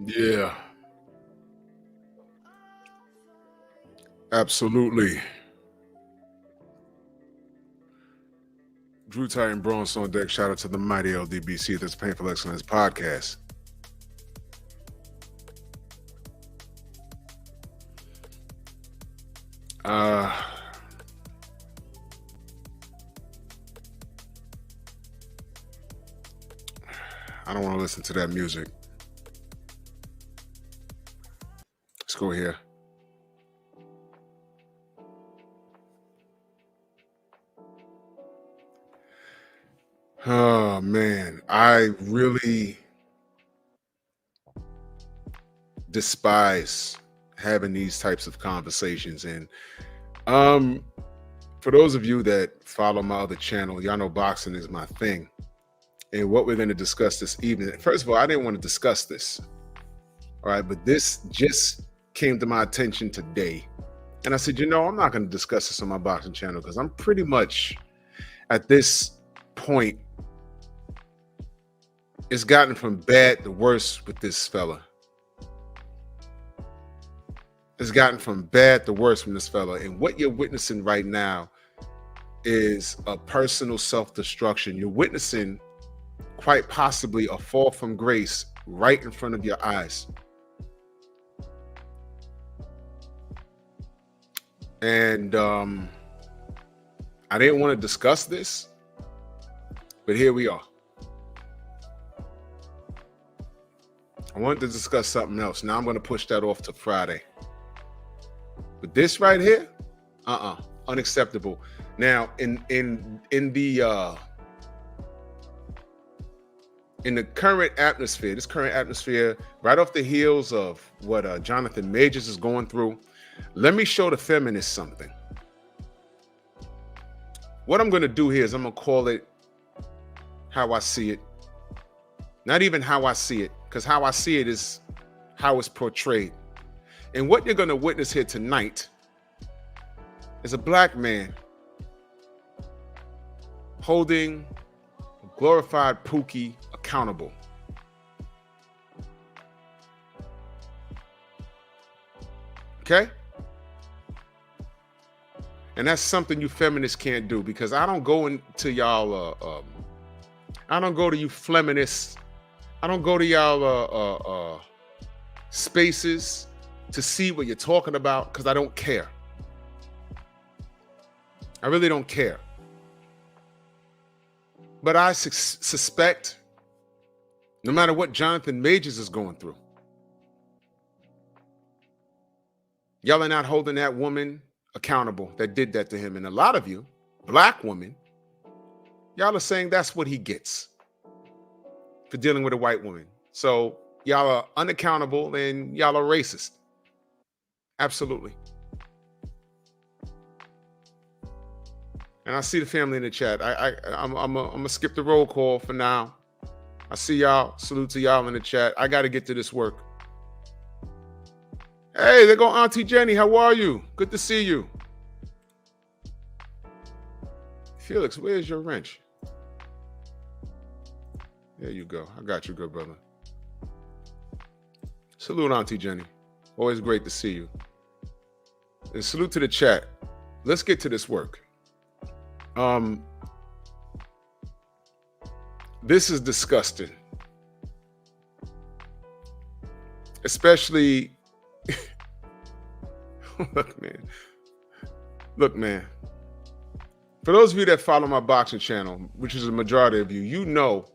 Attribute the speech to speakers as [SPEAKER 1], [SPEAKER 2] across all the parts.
[SPEAKER 1] Yeah, absolutely. Drew Titan Bronze on deck. Shout out to the mighty LDBC. That's Painful Excellence Podcast. Uh, I don't want to listen to that music. Let's go here. Oh man, I really despise having these types of conversations. And um, for those of you that follow my other channel, y'all know boxing is my thing. And what we're going to discuss this evening. First of all, I didn't want to discuss this. All right, but this just came to my attention today. And I said, I'm not going to discuss this on my boxing channel because I'm pretty much at this point, it's gotten from bad to worse with this fella. It's gotten from bad to worse from this fella. And what you're witnessing right now is a personal self-destruction. You're witnessing quite possibly a fall from grace right in front of your eyes. And I didn't want to discuss this, but here we are. I wanted to discuss something else. Now I'm going to push that off to Friday. But this right here, unacceptable. Now, in the current atmosphere, right off the heels of what Jonathan Majors is going through, let me show the feminists something. What I'm going to do here is I'm going to call it how I see it. Not even how I see it, because how I see it is how it's portrayed. And what you're going to witness here tonight is a black man holding a glorified Pookie accountable. Okay? And that's something you feminists can't do, because I don't go into y'all, I don't go to you feminists. I don't go to y'all spaces to see what you're talking about, because I don't care. I really don't care. But I suspect, no matter what Jonathan Majors is going through, y'all are not holding that woman accountable that did that to him. And a lot of you, black women, y'all are saying that's what he gets for dealing with a white woman. So y'all are unaccountable and y'all are racist. Absolutely. And I see the family in the chat. I'm gonna skip the roll call for now. I see y'all. Salute to y'all in the chat. I got to get to this work. Hey, there go Auntie Jenny. How are you? Good to see you. Felix, where's your wrench? There you go. I got you, good brother. Salute, Auntie Jenny. Always great to see you. And salute to the chat. Let's get to this work. This is disgusting. Especially, look, man. For those of you that follow my boxing channel, which is a majority of you, you know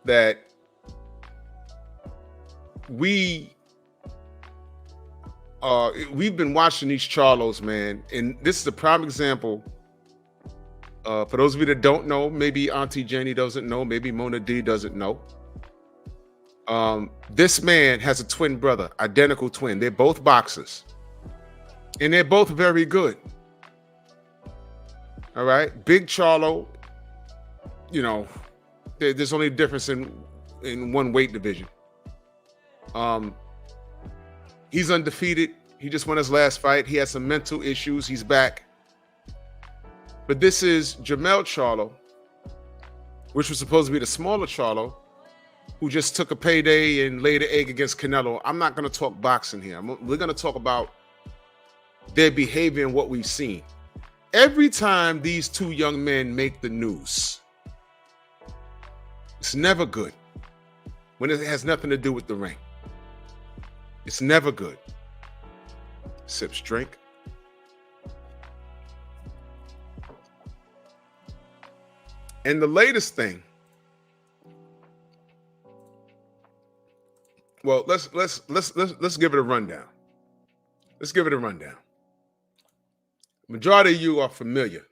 [SPEAKER 1] that we've been watching these Charlos, man, and this is a prime example. For those of you that don't know, maybe Auntie Jenny doesn't know, maybe Mona D doesn't know. This man has a twin brother, identical twin. They're both boxers, and they're both very good. All right, Big Charlo, there's only a difference in one weight division. He's undefeated. He just won his last fight. He had some mental issues. He's back. But this is Jermell Charlo, which was supposed to be the smaller Charlo, who just took a payday and laid an egg against Canelo. I'm not going to talk boxing here. We're going to talk about their behavior and what we've seen. Every time these two young men make the news, it's never good when it has nothing to do with the ring. It's never good. Sips drink. And the latest thing, well, let's give it a rundown. Let's give it a rundown. Majority of you are familiar.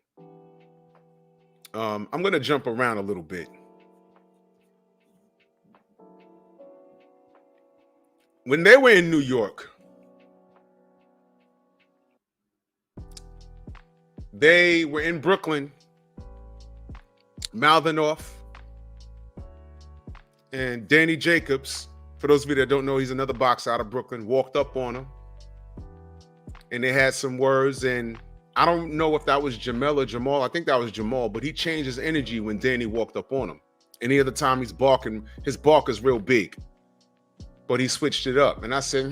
[SPEAKER 1] I'm going to jump around a little bit. When they were in New York, they were in Brooklyn, mouthing off, and Danny Jacobs, for those of you that don't know, he's another boxer out of Brooklyn, walked up on him, and they had some words, and I don't know if that was Jermell or Jamal. I think that was Jamal, but he changed his energy when Danny walked up on him. Any other time he's barking, his bark is real big, but he switched it up. And I said,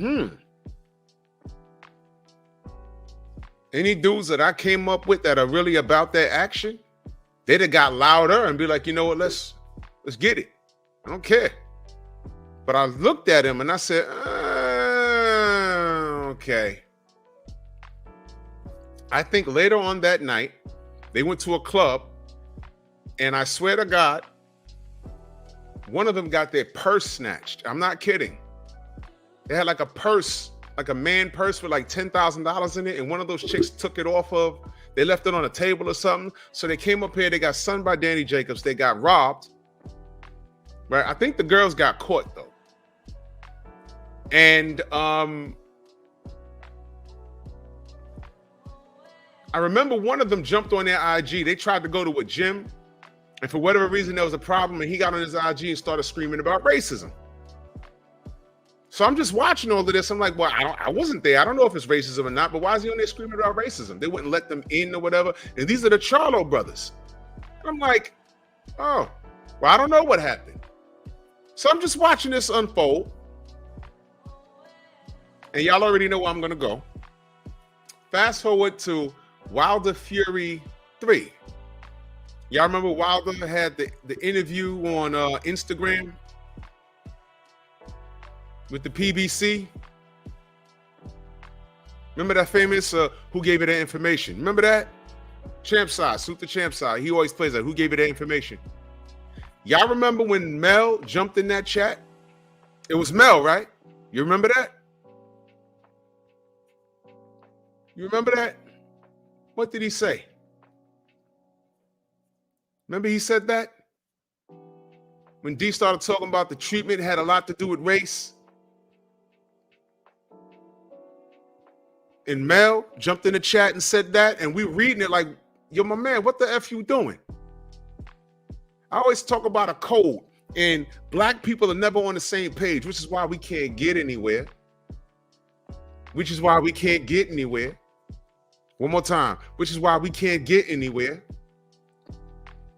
[SPEAKER 1] any dudes that I came up with that are really about their action, they'd have got louder and be like, you know what, let's get it. I don't care. But I looked at him and I said, okay. I think later on that night, they went to a club, and I swear to God, one of them got their purse snatched. I'm not kidding. They had like a purse, like a man purse with like $10,000 in it, and one of those chicks took it off of, they left it on a table or something. So they came up here, they got sunned by Danny Jacobs, they got robbed, right? I think the girls got caught though. And I remember one of them jumped on their IG. They tried to go to a gym, and for whatever reason, there was a problem, and he got on his IG and started screaming about racism. So I'm just watching all of this. I'm like, well, I wasn't there. I don't know if it's racism or not, but why is he on there screaming about racism? They wouldn't let them in or whatever. And these are the Charlo brothers. And I'm like, oh, well, I don't know what happened. So I'm just watching this unfold. And y'all already know where I'm going to go. Fast forward to Wilder Fury 3. Y'all remember Wilder had the interview on Instagram with the PBC? Remember that famous who gave you that information? Remember that? Champ side, suit the champ side. He always plays that. Who gave you that information? Y'all remember when Mel jumped in that chat? It was Mel, right? You remember that? You remember that? What did he say? Remember he said that? When D started talking about the treatment had a lot to do with race. And Mel jumped in the chat and said that, and we reading it like, yo, my man, what the F you doing? I always talk about a code, and black people are never on the same page, which is why we can't get anywhere. Which is why we can't get anywhere. One more time, which is why we can't get anywhere.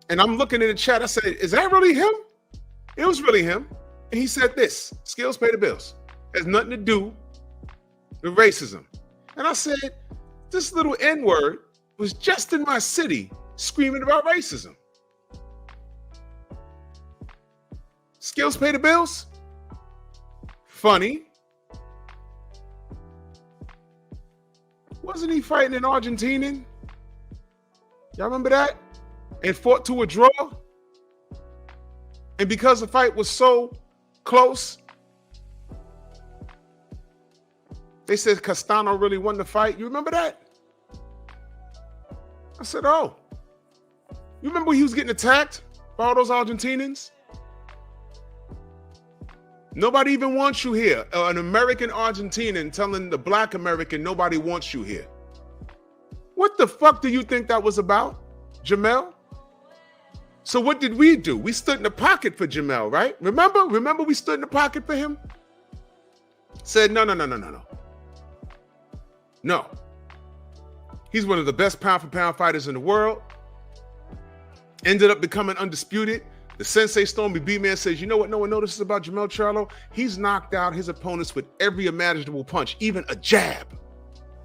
[SPEAKER 1] And I'm looking in the chat, I said, is that really him? It was really him. And he said this, skills pay the bills. Has nothing to do with racism. And I said, this little N-word was just in my city screaming about racism. Skills pay the bills? Funny. Wasn't he fighting an Argentinian? Y'all remember that? And fought to a draw? And because the fight was so close, they said Castano really won the fight. You remember that? I said, oh. You remember he was getting attacked by all those Argentinians? Nobody even wants you here. An American Argentinian telling the black American nobody wants you here. What the fuck do you think that was about, Jermell? So what did we do? We stood in the pocket for Jermell, right? Remember we stood in the pocket for him? Said, no. No. He's one of the best pound for pound fighters in the world. Ended up becoming undisputed. The Sensei Stormy B-Man says, you know what no one notices about Jermell Charlo? He's knocked out his opponents with every imaginable punch, even a jab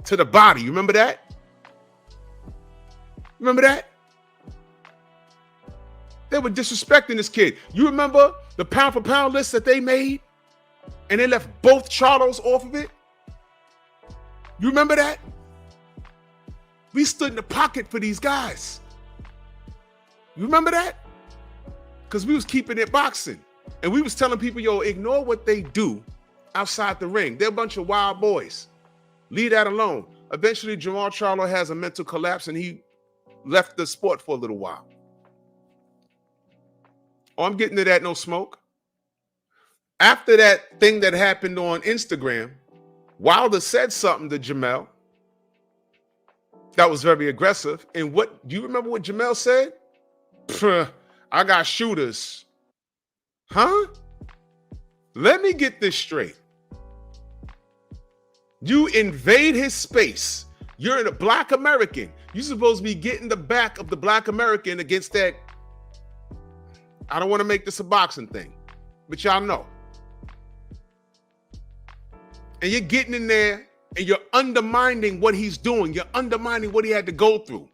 [SPEAKER 1] to the body. You remember that? Remember that? They were disrespecting this kid. You remember the pound for pound list that they made? And they left both Charlos off of it? You remember that? We stood in the pocket for these guys. You remember that? Because we was keeping it boxing. And we was telling people, yo, ignore what they do outside the ring. They're a bunch of wild boys. Leave that alone. Eventually, Jermell Charlo has a mental collapse and he left the sport for a little while. Oh, I'm getting to that, no smoke. After that thing that happened on Instagram, Wilder said something to Jermell that was very aggressive. And what do you remember what Jermell said? I got shooters. Huh? Let me get this straight. You invade his space. You're a black American. You're supposed to be getting the back of the black American against that. I don't want to make this a boxing thing, but y'all know. And you're getting in there and you're undermining what he's doing. You're undermining what he had to go through.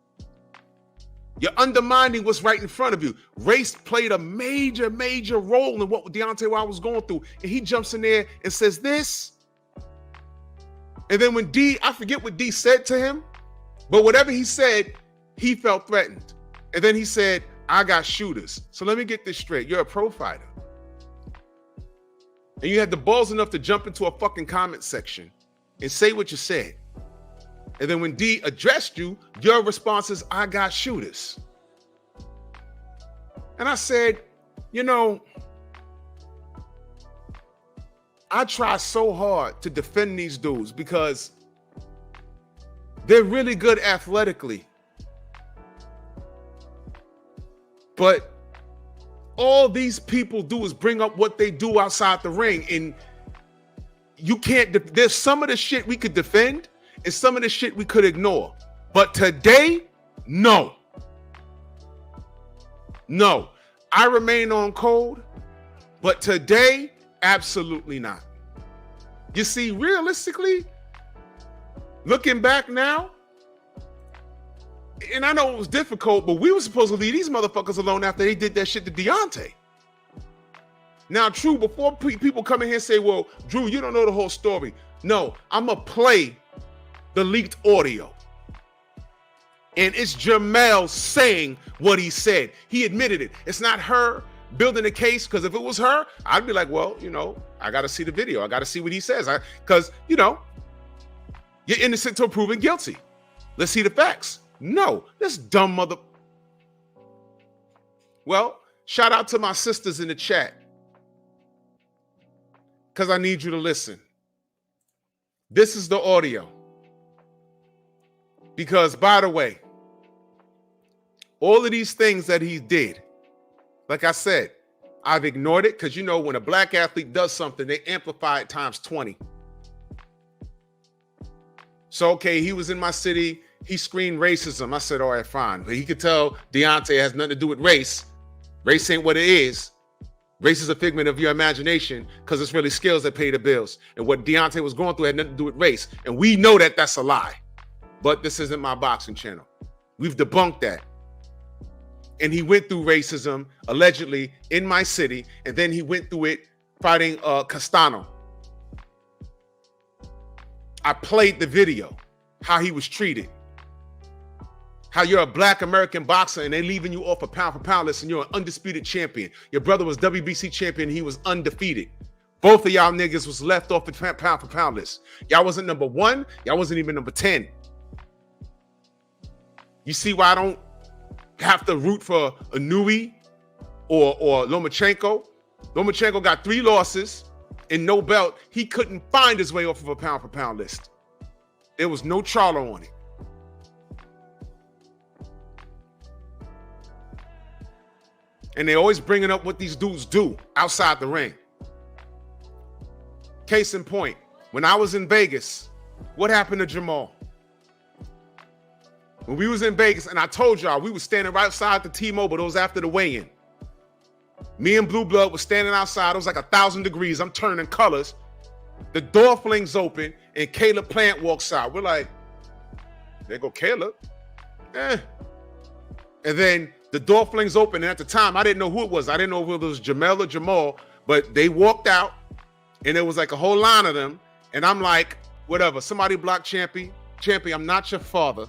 [SPEAKER 1] You're undermining what's right in front of you. Race played a major, major role in what Deontay Wilder was going through. And he jumps in there and says this. And then when I forget what D said to him, but whatever he said, he felt threatened. And then he said, I got shooters. So let me get this straight. You're a pro fighter. And you had the balls enough to jump into a fucking comment section and say what you said. And then when D addressed you, your response is, I got shooters. And I said, you know, I try so hard to defend these dudes because they're really good athletically. But all these people do is bring up what they do outside the ring. And you can't, there's some of the shit we could defend and some of the shit we could ignore. But today, no. No. I remain on code, but today, absolutely not. You see, realistically, looking back now, and I know it was difficult, but we were supposed to leave these motherfuckers alone after they did that shit to Deontay. Now, true, before people come in here and say, well, Drew, you don't know the whole story. No, I'm going to play the leaked audio. And it's Jermell saying what he said. He admitted it. It's not her building a case, because if it was her, I'd be like, well, you know, I got to see the video. I got to see what he says. Because, you know, you're innocent till proven guilty. Let's see the facts. No, this dumb mother. Well, shout out to my sisters in the chat, because I need you to listen. This is the audio. Because, by the way, all of these things that he did, like I said, I've ignored it because, you know, when a black athlete does something, they amplify it times 20. So, okay, he was in my city. He screamed racism. I said, all right, fine. But he could tell Deontay has nothing to do with race. Race ain't what it is. Race is a figment of your imagination because it's really skills that pay the bills. And what Deontay was going through had nothing to do with race. And we know that that's a lie. But this isn't my boxing channel. We've debunked that. And he went through racism, allegedly, in my city. And then he went through it fighting Castano. I played the video, how he was treated. How you're a black American boxer and they leaving you off a pound for pound list and you're an undisputed champion. Your brother was WBC champion. He was undefeated. Both of y'all niggas was left off the pound for pound list. Y'all wasn't number 1. Y'all wasn't even number 10. You see why I don't have to root for Inouye or Lomachenko? Lomachenko got 3 losses and no belt. He couldn't find his way off of a pound for pound list. There was no Charlo on it. And they're always bringing up what these dudes do outside the ring. Case in point, when I was in Vegas, what happened to Jermell? When we was in Vegas, and I told y'all, we was standing right outside the T-Mobile, but it was after the weigh-in. Me and Blue Blood was standing outside. It was like 1,000 degrees. I'm turning colors. The door flings open and Caleb Plant walks out. We're like, there go Caleb. And then the door flings open. And at the time, I didn't know who it was. I didn't know if it was Jermell or Jamal, but they walked out and there was like a whole line of them. And I'm like, whatever, somebody block Champy. Champy, I'm not your father.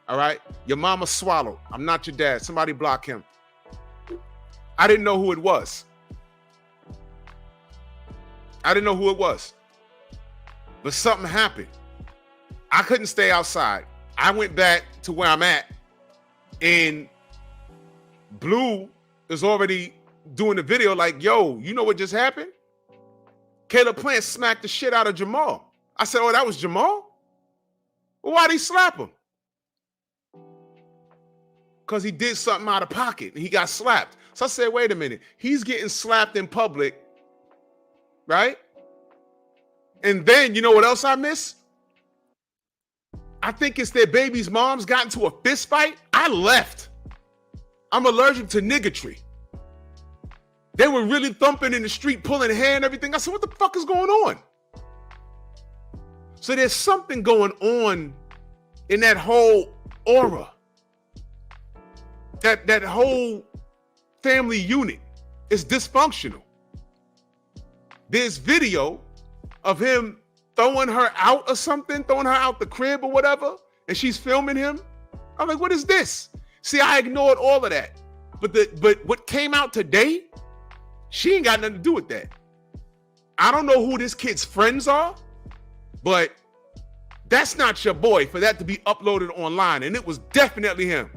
[SPEAKER 1] All right? Your mama swallowed. I'm not your dad. Somebody block him. I didn't know who it was. But something happened. I couldn't stay outside. I went back to where I'm at, and Blue is already doing the video like, yo, you know what just happened? Caleb Plant smacked the shit out of Jamal. I said, oh, that was Jamal? Well, why'd he slap him? Because he did something out of pocket and he got slapped. So I said, wait a minute. He's getting slapped in public, right? And then, you know what else I miss? I think it's their baby's mom's got into a fist fight. I left. I'm allergic to niggatry. They were really thumping in the street, pulling hair and everything. I said, what the fuck is going on? So there's something going on in that whole aura. That whole family unit is dysfunctional. There's video of him throwing her out or something, throwing her out the crib or whatever, and she's filming him. I'm like, what is this? See, I ignored all of that. But what came out today, she ain't got nothing to do with that. I don't know who this kid's friends are, but that's not your boy for that to be uploaded online. And it was definitely him.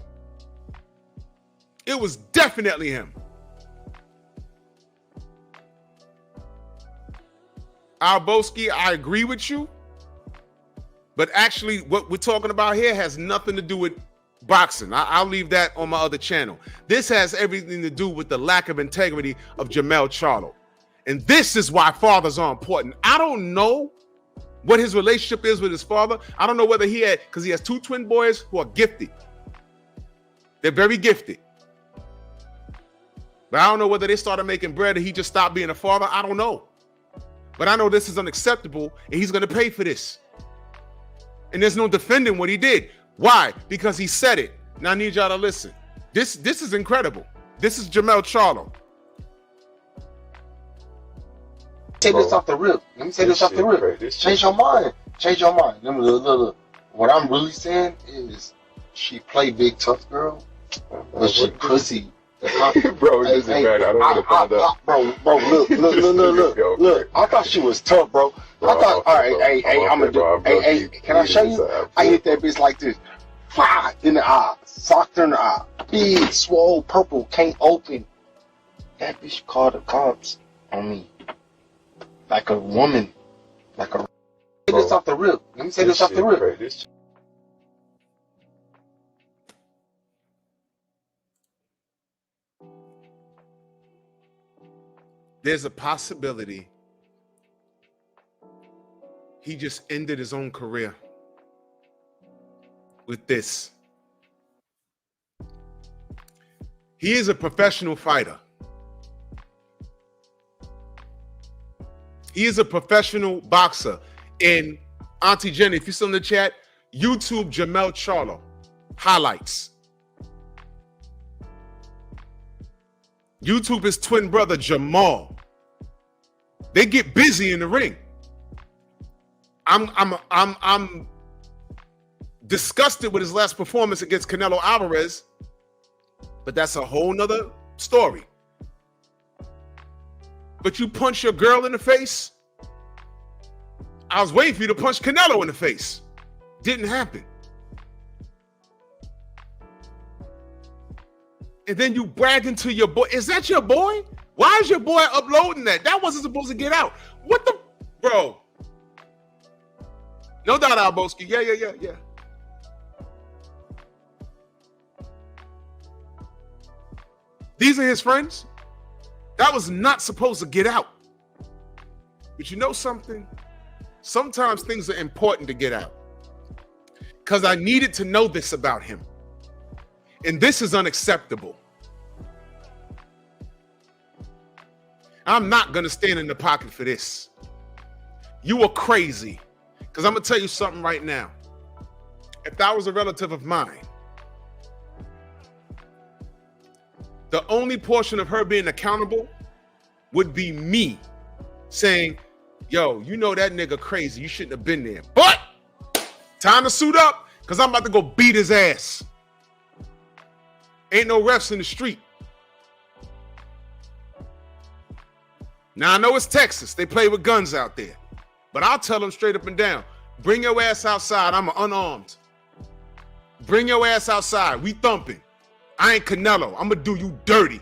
[SPEAKER 1] It was definitely him. Alboski, I agree with you. But actually, what we're talking about here has nothing to do with boxing. I'll leave that on my other channel. This has everything to do with the lack of integrity of Jermell Charlo. And this is why fathers are important. I don't know what his relationship is with his father. I don't know whether he had, because he has two twin boys who are gifted. They're very gifted. But I don't know whether they started making bread or he just stopped being a father. I don't know. But I know this is unacceptable and he's going to pay for this. And there's no defending what he did. Why? Because he said it. Now I need y'all to listen. This is incredible. This is Jermell Charlo.
[SPEAKER 2] Say this off the rip. Let me say this off the rip. Change your mind. Change your mind. Look. What I'm really saying is she play big tough girl, but she pussy.
[SPEAKER 3] Bro, this is bad. I don't want to find out.
[SPEAKER 2] Bro, look. I thought she was tough, bro. I thought, all right, I'm gonna do. Hey, can I show you? I hit that bitch like this, in the eye, socked her in the eye, big, swole, purple, can't open. That bitch called the cops on me, like a woman, like a. Say this off the rip. Let me say this off the rip.
[SPEAKER 1] There's a possibility he just ended his own career with this. He is a professional fighter. He is a professional boxer. And Auntie Jenny, if you're still in the chat, YouTube Jermell Charlo highlights. YouTube his twin brother Jamal. They get busy in the ring. I'm disgusted with his last performance against Canelo Alvarez, but that's a whole nother story. But you punch your girl in the face. I was waiting for you to punch Canelo in the face. Didn't happen. And then you bragging to your boy. Is that your boy? Why is your boy uploading that? That wasn't supposed to get out. What the, bro? No doubt, Alboski. Yeah. These are his friends. That was not supposed to get out. But you know something? Sometimes things are important to get out. Because I needed to know this about him. And this is unacceptable. I'm not going to stand in the pocket for this. You are crazy. Because I'm going to tell you something right now. If that was a relative of mine, the only portion of her being accountable would be me saying, yo, you know that nigga crazy. You shouldn't have been there. But time to suit up because I'm about to go beat his ass. Ain't no refs in the street. Now, I know it's Texas. They play with guns out there. But I'll tell them straight up and down, bring your ass outside. I'm unarmed. Bring your ass outside. We thumping. I ain't Canelo. I'm going to do you dirty.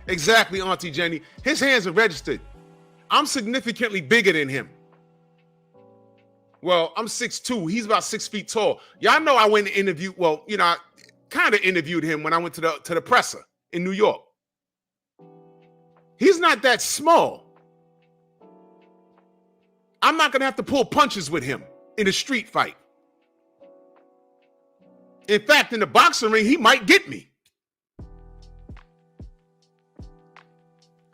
[SPEAKER 1] Exactly, Auntie Jenny. His hands are registered. I'm significantly bigger than him. Well, I'm 6'2". He's about 6 feet tall. Y'all know I went to interview. Well, you know, I kind of interviewed him when I went to the presser in New York. He's not that small. I'm not going to have to pull punches with him in a street fight. In fact, in the boxing ring, he might get me.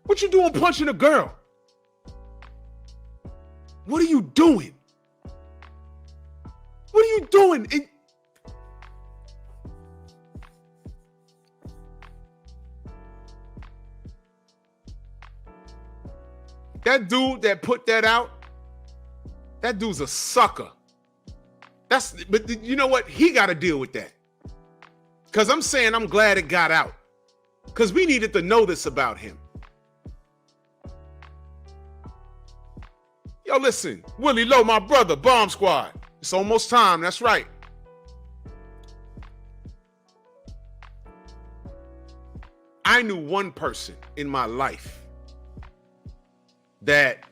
[SPEAKER 1] What you doing punching a girl? What are you doing? What are you doing? That dude that put that out, that dude's a sucker. But you know what? He got to deal with that. Because I'm saying I'm glad it got out. Because we needed to know this about him. Yo, listen, Willie Lowe, my brother, Bomb Squad. It's almost time. That's right. I knew one person in my life that,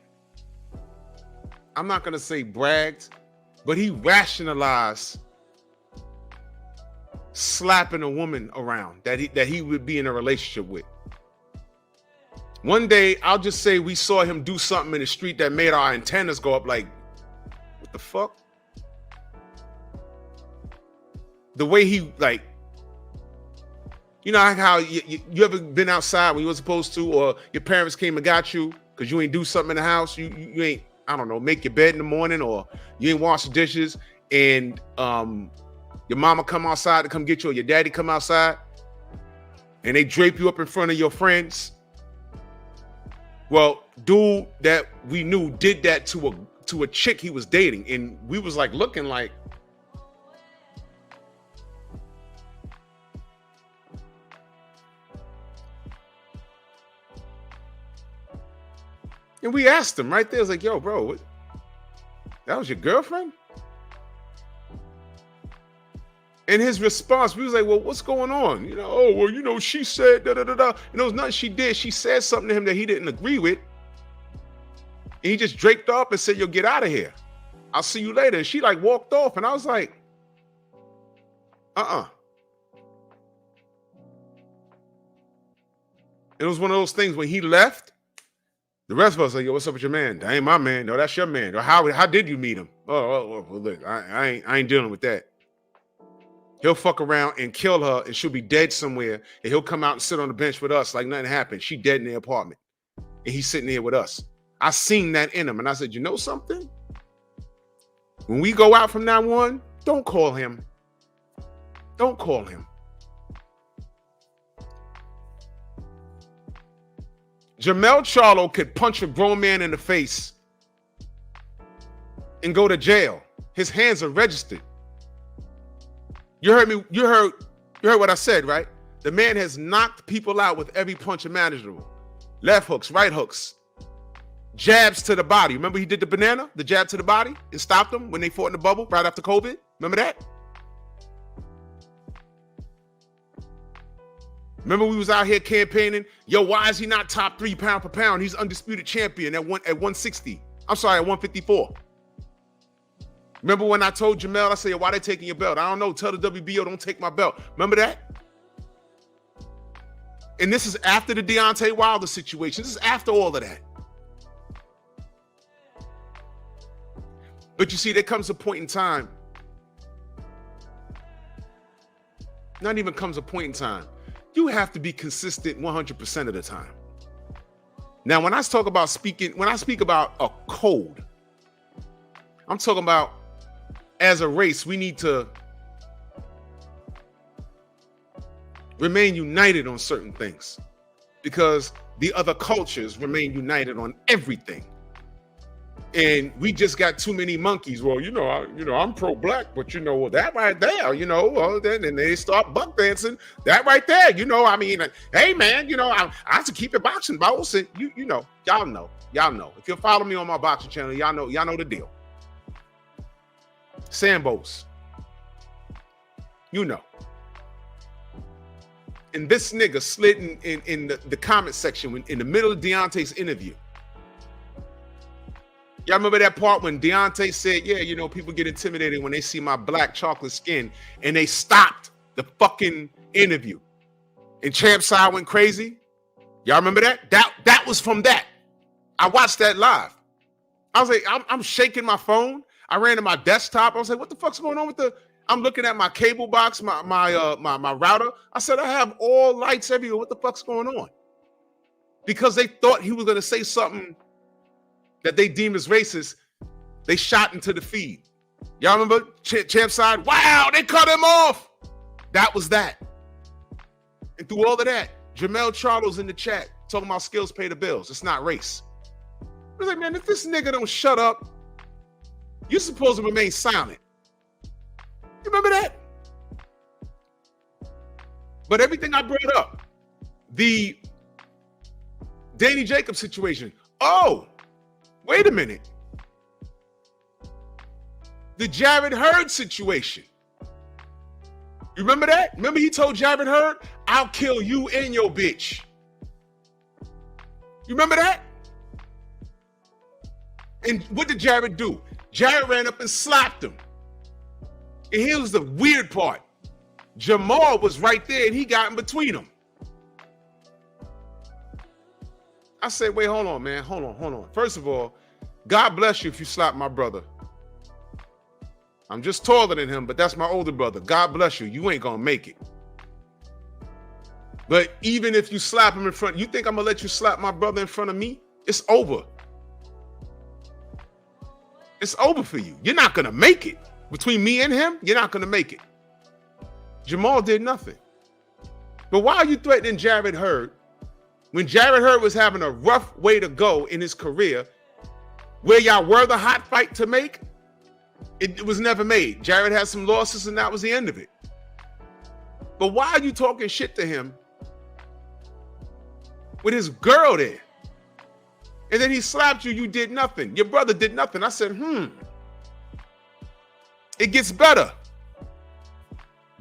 [SPEAKER 1] I'm not going to say bragged, but he rationalized slapping a woman around that he would be in a relationship with. One day, I'll just say we saw him do something in the street that made our antennas go up like, what the fuck? The way he, like, you know how you ever been outside when you were supposed to, or your parents came and got you because you ain't do something in the house, you ain't, I don't know, make your bed in the morning, or you ain't wash the dishes, and your mama come outside to come get you, or your daddy come outside, and they drape you up in front of your friends. Well, dude that we knew did that to a chick he was dating, and we was like looking like, and we asked him right there, I was like, yo, bro, what? That was your girlfriend? And his response, we was like, well, what's going on? You know, oh, well, you know, she said da-da-da-da. And there was nothing she did. She said something to him that he didn't agree with. And he just draped up and said, yo, get out of here. I'll see you later. And she like walked off. And I was like, It was one of those things when he left, the rest of us like, yo, what's up with your man? That ain't my man. No, that's your man. Or how did you meet him? Oh, well, look, I ain't dealing with that. He'll fuck around and kill her, and she'll be dead somewhere, and he'll come out and sit on the bench with us like nothing happened. She dead in the apartment, and he's sitting there with us. I seen that in him, and I said, you know something? When we go out from now on, don't call him. Don't call him. Jermell Charlo could punch a grown man in the face and go to jail. His hands are registered. You heard me. You heard what I said, right? The man has knocked people out with every punch imaginable. Left hooks, right hooks, jabs to the body. Remember he did the banana, the jab to the body, and stopped them when they fought in the bubble right after COVID? Remember that? Remember we was out here campaigning, yo, why is he not top 3 pound for pound? He's undisputed champion at 160. I'm sorry, at 154. Remember when I told Jermell, I said, why they taking your belt? I don't know. Tell the WBO, don't take my belt. Remember that? And this is after the Deontay Wilder situation. This is after all of that. But you see, there comes a point in time. Not even comes a point in time. you have to be consistent 100% of the time. Now, when I talk about when I speak about a code, I'm talking about as a race, we need to remain united on certain things because the other cultures remain united on everything. And we just got too many monkeys. Well, I'm pro-black, but that right there, then they start buck dancing. That right there, hey man, I have to keep it boxing, boss. And y'all know. If you follow me on my boxing channel, y'all know the deal. Sambos, And this nigga slid in the comment section in the middle of Deontay's interview. Y'all remember that part when Deontay said, yeah, people get intimidated when they see my black chocolate skin, and they stopped the fucking interview. And Champ Side went crazy. Y'all remember that? That was from that. I watched that live. I was like, I'm shaking my phone. I ran to my desktop. I was like, what the fuck's going on with I'm looking at my cable box, my router. I said, I have all lights everywhere. What the fuck's going on? Because they thought he was going to say something that they deem as racist. They shot into the feed. Y'all remember Champ Side? Wow, they cut him off. That was that. And through all of that, Jermell Charlo's in the chat talking about skills pay the bills. It's not race. I was like, man, if this nigga don't shut up, you're supposed to remain silent. You remember that? But everything I brought up, the Danny Jacobs situation. Oh, wait a minute. The Jared Hurd situation. You remember that? Remember he told Jared Hurd, I'll kill you and your bitch. You remember that? And what did Jared do? Jared ran up and slapped him. And here's the weird part. Jermell was right there and he got in between them. I said, wait, hold on, man. Hold on. First of all, God bless you if you slap my brother. I'm just taller than him, but that's my older brother. God bless you. You ain't gonna make it. But even if you slap him in front, you think I'm gonna let you slap my brother in front of me? It's over. It's over for you. You're not gonna make it. Between me and him, you're not gonna make it. Jermell did nothing. But why are you threatening Jared Hurd when Jared Hurd was having a rough way to go in his career, where y'all were the hot fight to make? It was never made. Jared had some losses and that was the end of it. But why are you talking shit to him with his girl there? And then he slapped you, you did nothing. Your brother did nothing. I said, It gets better.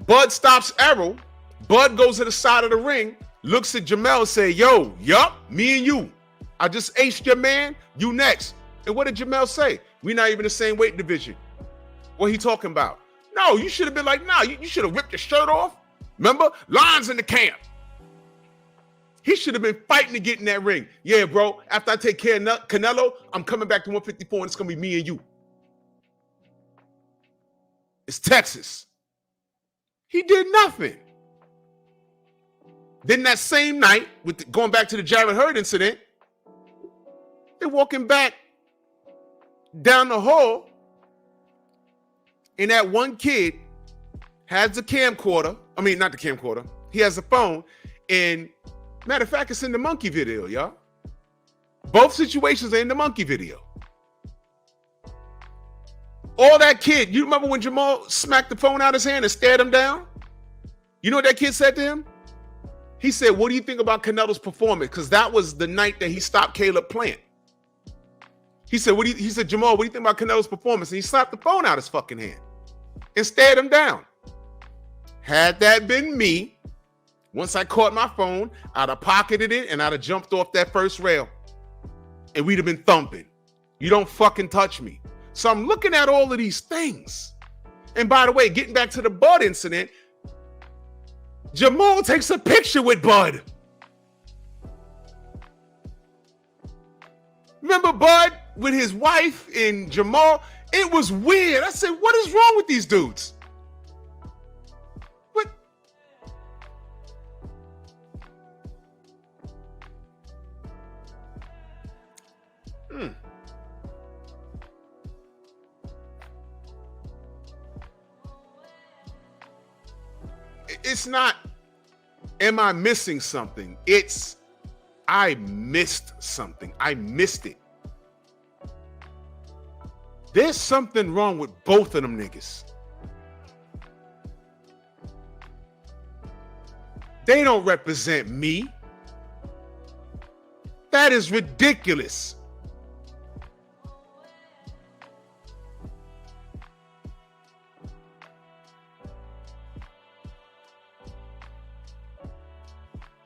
[SPEAKER 1] Bud stops Errol. Bud goes to the side of the ring, looks at Jermell and say, yo, yup, me and you. I just aced your man, you next. And what did Jermell say? We're not even the same weight division. What he talking about? No, you should have been like, nah, you should have ripped your shirt off. Remember? Lines in the camp. He should have been fighting to get in that ring. Yeah, bro, after I take care of Canelo, I'm coming back to 154 and it's going to be me and you. It's Texas. He did nothing. Then that same night, going back to the Jared Hurd incident, they're walking back down the hall, and that one kid has the camcorder. I mean, not the camcorder. He has a phone, and matter of fact, it's in the monkey video, y'all. Both situations are in the monkey video. All that kid, you remember when Jermell smacked the phone out of his hand and stared him down? You know what that kid said to him? He said, what do you think about Canelo's performance? Because that was the night that he stopped Caleb Plant. He said, he said, Jermell, what do you think about Canelo's performance? And he slapped the phone out his fucking hand and stared him down. Had that been me, once I caught my phone, I'd have pocketed it and I'd have jumped off that first rail and we'd have been thumping. You don't fucking touch me. So I'm looking at all of these things. And by the way, getting back to the Bud incident, Jermell takes a picture with Bud. Remember Bud with his wife and Jermell? It was weird. I said, what is wrong with these dudes? What? it's not, am I missing something? It's, I missed something. I missed it. There's something wrong with both of them niggas. They don't represent me. That is ridiculous.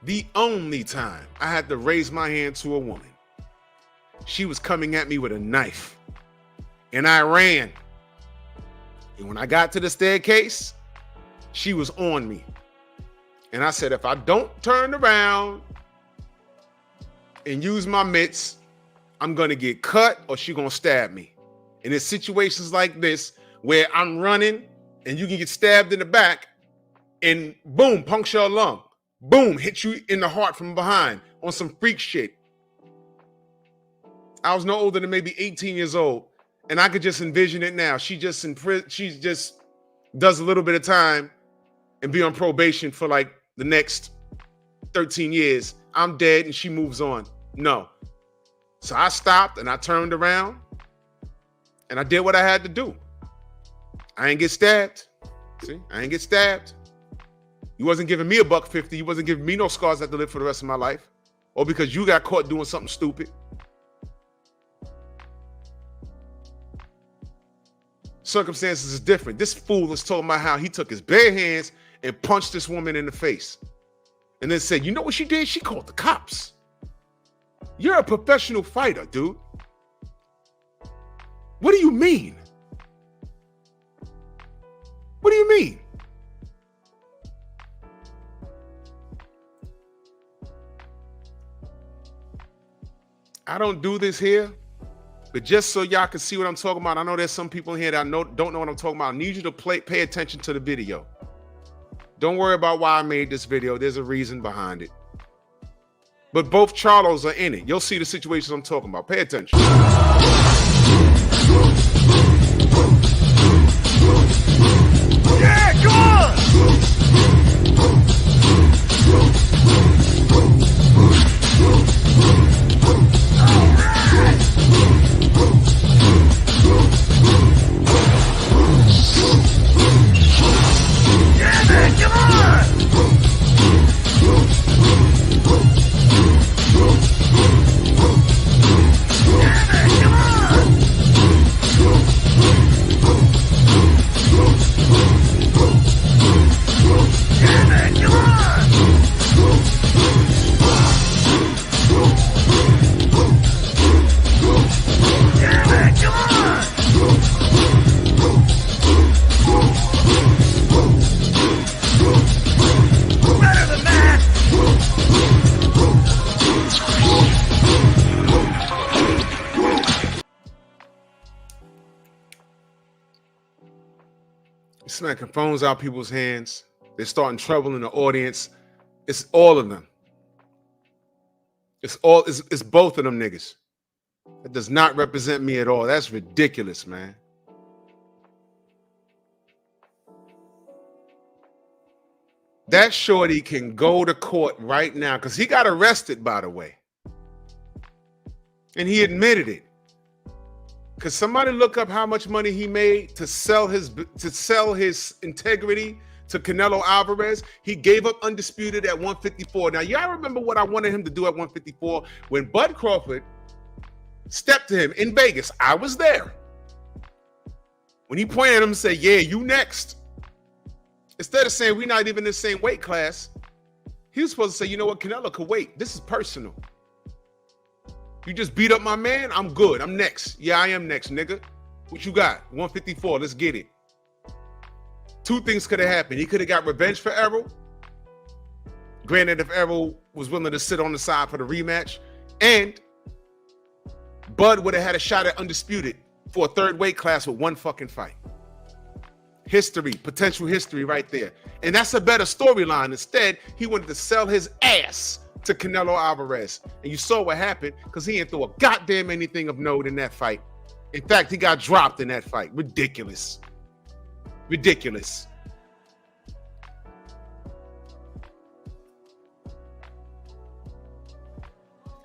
[SPEAKER 1] The only time I had to raise my hand to a woman, she was coming at me with a knife, and I ran. And when I got to the staircase, she was on me. And I said, if I don't turn around and use my mitts, I'm gonna get cut or she gonna stab me. And it's situations like this where I'm running and you can get stabbed in the back and boom, puncture a lung. Boom, hit you in the heart from behind on some freak shit. I was no older than maybe 18 years old, and I could just envision it now. She just in prison, she just does a little bit of time and be on probation for like the next 13 years. I'm dead and she moves on. No. So I stopped and I turned around and I did what I had to do. I ain't get stabbed. See, I ain't get stabbed. You wasn't giving me $150. You wasn't giving me no scars I have to live for the rest of my life. Or because you got caught doing something stupid. Circumstances is different. This fool is talking about how he took his bare hands and punched this woman in the face. And then said, you know what she did? She called the cops. You're a professional fighter, dude. What do you mean? What do you mean? I don't do this here, but just so y'all can see what I'm talking about, I know there's some people in here that don't know what I'm talking about. I need you to pay attention to the video. Don't worry about why I made this video. There's a reason behind it. But both Charlos are in it. You'll see the situations I'm talking about. Pay attention.
[SPEAKER 4] Yeah, come on! Yeah, man, come on! Yeah, man, come on! Yeah, man, come on! Yeah, man, come on! Better than that!
[SPEAKER 1] Smacking phones out people's hands. They're starting trouble in the audience. It's all of them. It's both of them niggas. That does not represent me at all. That's ridiculous, man. That shorty can go to court right now because he got arrested, by the way. And he admitted it. Because somebody look up how much money he made to sell his integrity to Canelo Alvarez. He gave up undisputed at 154. Now, y'all remember what I wanted him to do at 154 when Bud Crawford stepped to him in Vegas. I was there. When he pointed at him and said, yeah, you next. Instead of saying we're not even in the same weight class, he was supposed to say, you know what, Canelo could wait. This is personal. You just beat up my man, I'm good. I'm next. Yeah, I am next, nigga. What you got? 154, let's get it. Two things could have happened. He could have got revenge for Errol. Granted, if Errol was willing to sit on the side for the rematch. And Bud would have had a shot at undisputed for a third weight class with one fucking fight. History, potential history right there. And that's a better storyline. Instead, he wanted to sell his ass to Canelo Alvarez. And you saw what happened because he didn't throw a goddamn anything of note in that fight. In fact, he got dropped in that fight. Ridiculous. Ridiculous.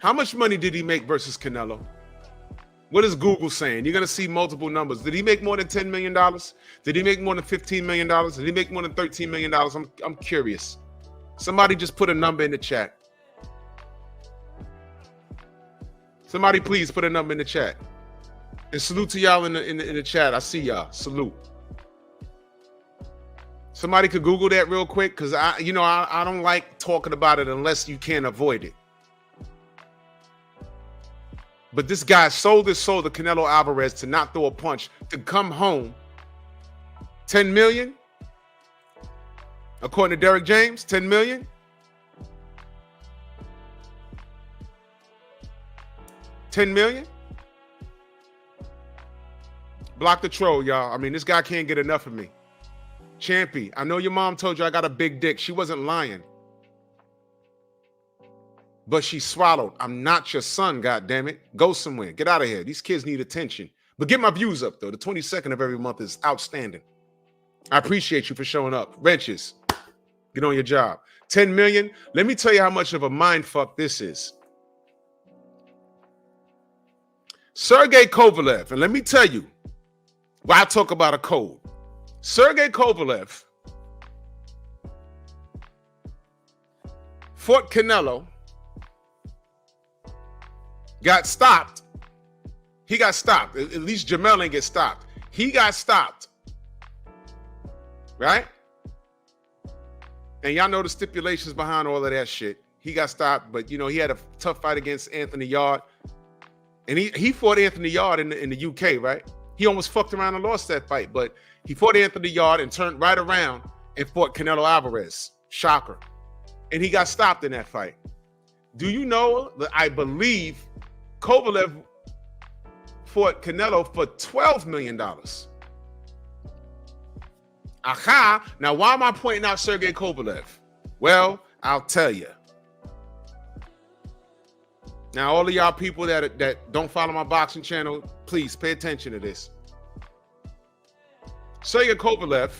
[SPEAKER 1] How much money did he make versus Canelo? What is Google saying? You're going to see multiple numbers. Did he make more than $10 million? Did he make more than $15 million? Did he make more than $13 million? I'm curious. Somebody just put a number in the chat. Somebody please put a number in the chat. And salute to y'all in the chat. I see y'all. Salute. Somebody could Google that real quick, because I don't like talking about it unless you can't avoid it. But this guy sold his soul to Canelo Alvarez to not throw a punch, to come home. 10 million? According to Derek James, 10 million? 10 million? Block the troll, y'all. I mean, this guy can't get enough of me. Champy, I know your mom told you I got a big dick. She wasn't lying. But she swallowed. I'm not your son, goddammit. Go somewhere. Get out of here. These kids need attention. But get my views up, though. The 22nd of every month is outstanding. I appreciate you for showing up. Wrenches, get on your job. 10 million. Let me tell you how much of a mind fuck this is. Sergey Kovalev, and let me tell you why I talk about a code. Sergey Kovalev fought Canelo, got stopped. He got stopped. At least Jermell ain't get stopped. He got stopped. Right? And y'all know the stipulations behind all of that shit. He got stopped, but he had a tough fight against Anthony Yard. And he fought Anthony Yard in the UK, right? He almost fucked around and lost that fight, but he fought Anthony Yard and turned right around and fought Canelo Alvarez. Shocker. And he got stopped in that fight. Do you know that I believe Kovalev fought Canelo for $12 million? Aha. Now, why am I pointing out Sergey Kovalev? Well, I'll tell you. Now, all of y'all people that don't follow my boxing channel, please pay attention to this. Sergey Kovalev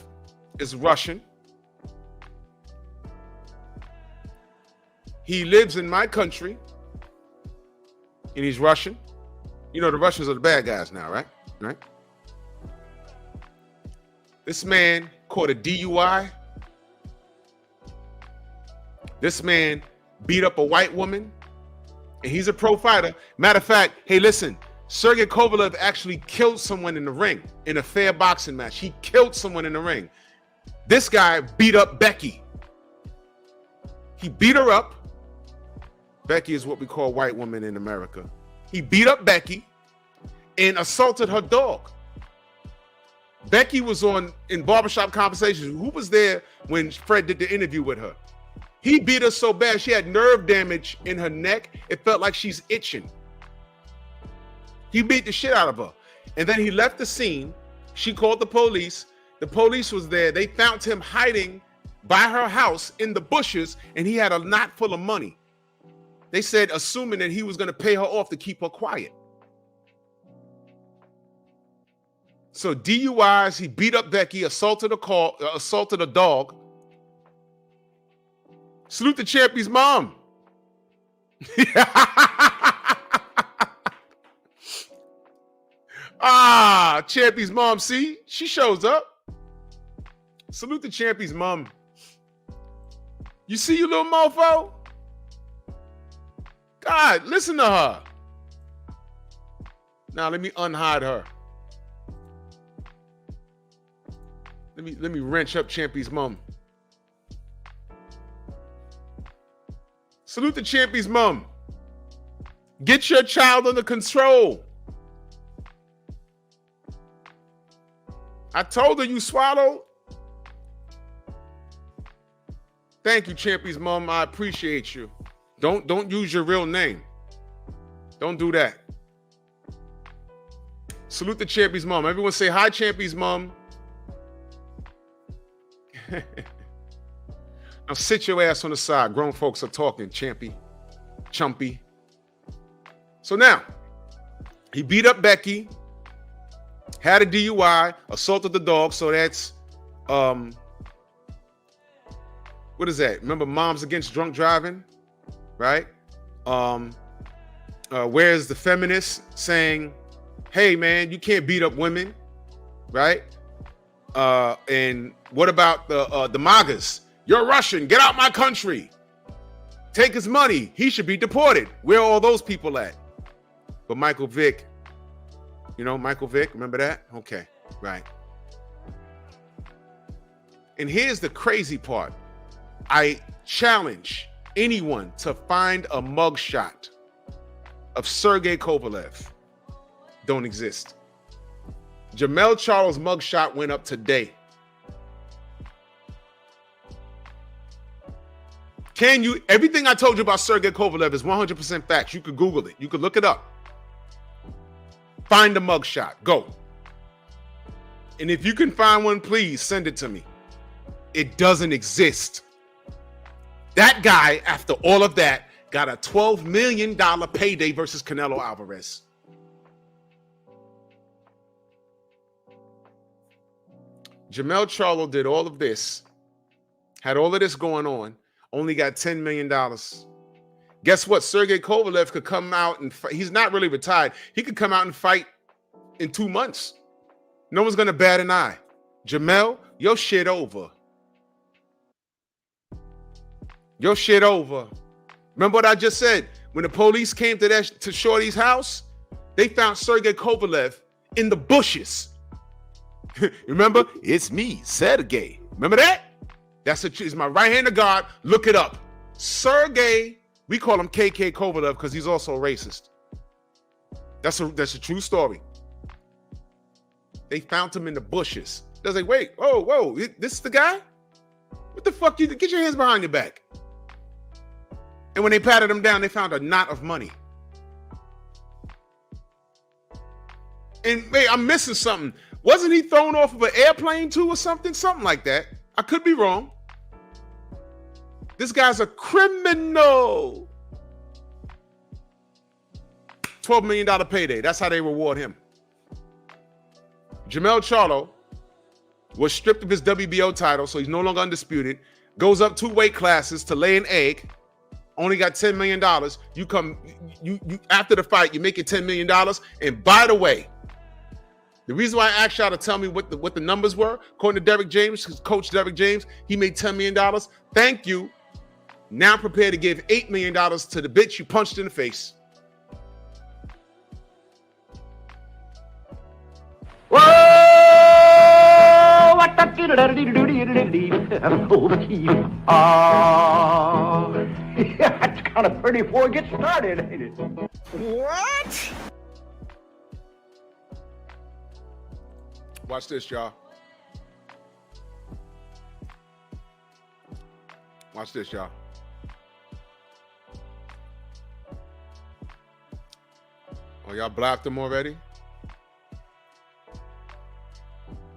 [SPEAKER 1] is Russian. He lives in my country, and he's Russian. You know, the Russians are the bad guys now, right? Right? This man caught a DUI. This man beat up a white woman, and he's a pro fighter. Matter of fact, hey, listen, Sergey Kovalev actually killed someone in the ring in a fair boxing match. He killed someone in the ring. This guy beat up Becky. He beat her up. Becky is what we call white woman in America. He beat up Becky and assaulted her dog. Becky was in barbershop conversations. Who was there when Fred did the interview with her? He beat her so bad, she had nerve damage in her neck. It felt like she's itching. He beat the shit out of her. And then he left the scene. She called the police. The police was there. They found him hiding by her house in the bushes, and he had a knot full of money. They said, assuming that he was going to pay her off to keep her quiet. So DUIs, he beat up Becky, assaulted a dog. Salute the champion's mom. Champion's mom, see? She shows up. Salute the champion's mom. You see, you little mofo? God, listen to her. Now let me unhide her. Let me wrench up Champy's mom. Salute the Champy's mom. Get your child under control. I told her you swallowed. Thank you, Champy's mom. I appreciate you. Don't use your real name. Don't do that. Salute the Champy's mom. Everyone say hi, Champy's mom. Now sit your ass on the side. Grown folks are talking, Champy. Chumpy. So now, he beat up Becky, had a DUI, assaulted the dog. So that's, what is that? Remember Moms Against Drunk Driving, right? Where's the feminists saying, hey, man, you can't beat up women, right? And what about the MAGAs? You're Russian. Get out my country. Take his money. He should be deported. Where are all those people at? But Michael Vick, Michael Vick, remember that? Okay, right. And here's the crazy part. I challenge anyone to find a mugshot of Sergei Kovalev. Don't exist. Jermell Charlo's mugshot went up today. Everything I told you about Sergei Kovalev is 100% facts. You could Google it. You could look it up. Find a mugshot. Go. And if you can find one, please send it to me. It doesn't exist. That guy, after all of that, got a $12 million payday versus Canelo Alvarez. Jermell Charlo did all of this, had all of this going on, only got $10 million. Guess what? Sergey Kovalev could come out and fight. He's not really retired. He could come out and fight in 2 months. No one's going to bat an eye. Jermell, your shit over. Your shit over. Remember what I just said? When the police came to Shorty's house, they found Sergey Kovalev in the bushes. Remember? It's me, Sergey. Remember that? It's my right-handed guard. Look it up. Sergey, we call him KK Kovalev because he's also racist. That's a true story. They found him in the bushes. They was like, wait, whoa, this is the guy? What the fuck? Get your hands behind your back. And when they patted him down, they found a knot of money. And wait, I'm missing something. Wasn't he thrown off of an airplane too or something? Something like that. I could be wrong. This guy's a criminal. $12 million payday. That's how they reward him. Jermell Charlo was stripped of his WBO title, so he's no longer undisputed. Goes up 2 weight classes to lay an egg. Only got $10 million. You after the fight, you make it $10 million. And by the way, the reason why I asked y'all to tell me what the numbers were, according to Derek James, Coach Derek James, he made $10 million. Thank you. Now I'm prepared to give $8 million to the bitch you punched in the face.
[SPEAKER 5] Whoa! What the over to you. Yeah, it's kind of pretty before it gets started, ain't it?
[SPEAKER 4] What?
[SPEAKER 1] Watch this, y'all. Watch this, y'all. Oh, y'all blocked him already?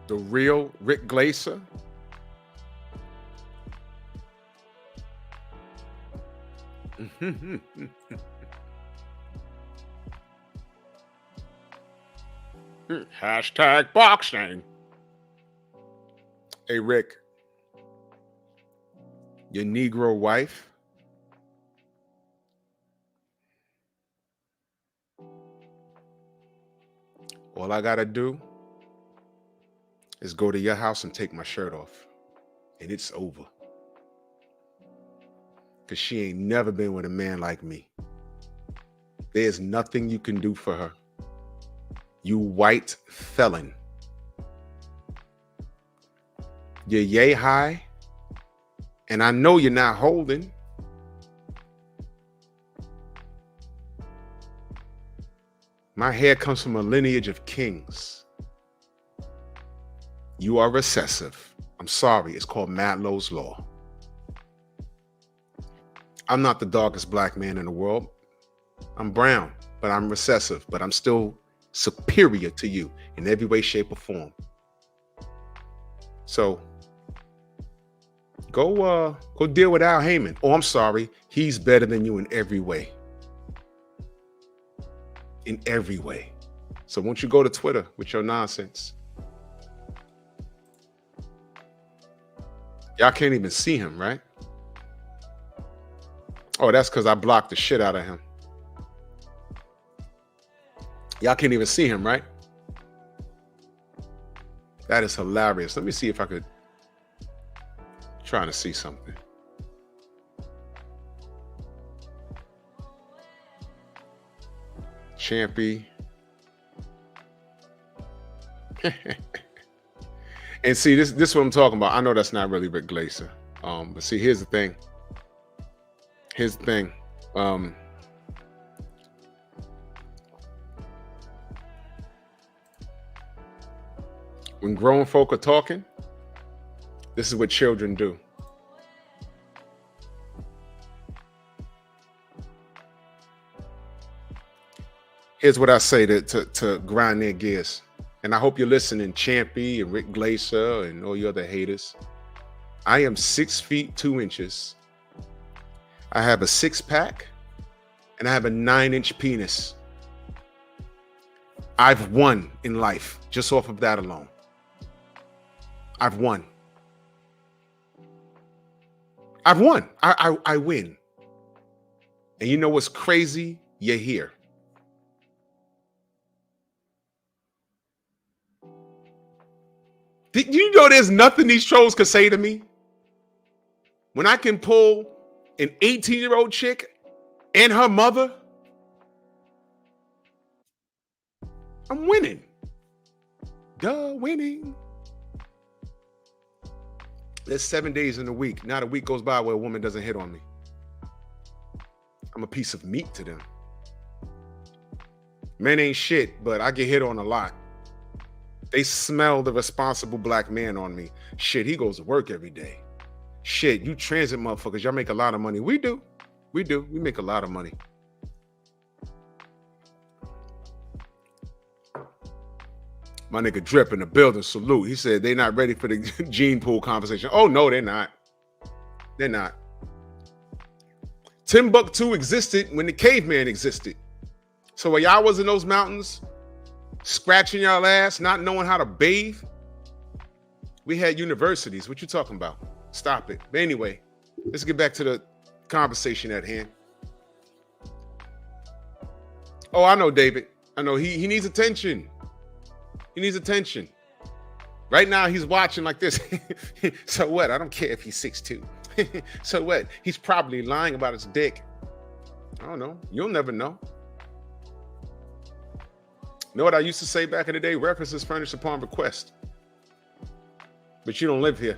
[SPEAKER 1] The real Rick Glaser? Hashtag boxing. Hey, Rick, your Negro wife all I gotta do is go to your house and take my shirt off, and it's over. Because she ain't never been with a man like me. There's nothing you can do for her. You white felon. You're yay high, and I know you're not holding. My hair comes from a lineage of kings. You are recessive. I'm sorry, it's called Matlow's Law. I'm not the darkest black man in the world. I'm brown, but I'm recessive, but I'm still superior to you in every way, shape, or form. So go deal with Al Heyman. Oh, I'm sorry. He's better than you in every way. In every way. So won't you go to Twitter with your nonsense? Y'all can't even see him, right? Oh, that's because I blocked the shit out of him. Y'all can't even see him, right? That is hilarious. Let me see if I could. Trying to see something. Champy. And see, this is what I'm talking about. I know that's not really Rick Glaser. But see, here's the thing. Here's the thing. When grown folk are talking, this is what children do. Here's what I say to grind their gears. And I hope you're listening, Champy and Rick Glaser and all you other haters. I am 6 feet 2 inches. I have a 6-pack and I have a 9-inch penis. I've won in life just off of that alone. I've won. I've won. I win. And you know what's crazy? You're here. Did you know there's nothing these trolls could say to me? When I can pull an 18-year-old chick and her mother, I'm winning. Duh, winning. There's 7 days in a week. Not a week goes by where a woman doesn't hit on me. I'm a piece of meat to them. Men ain't shit, but I get hit on a lot. They smell the responsible black man on me. Shit, he goes to work every day. Shit, you transit motherfuckers, y'all make a lot of money. We do. We do. We make a lot of money. My nigga Drip in the building, salute. He said they not ready for the gene pool conversation. Oh, no, they're not. They're not. Timbuktu existed when the caveman existed. So while y'all was in those mountains, scratching y'all ass, not knowing how to bathe, we had universities. What you talking about? Stop it. But anyway, let's get back to the conversation at hand. Oh, I know, David. I know he needs attention. He needs attention. Right now, he's watching like this. So what? I don't care if he's 6'2". So what? He's probably lying about his dick. I don't know. You'll never know. Know what I used to say back in the day? References furnished upon request. But you don't live here.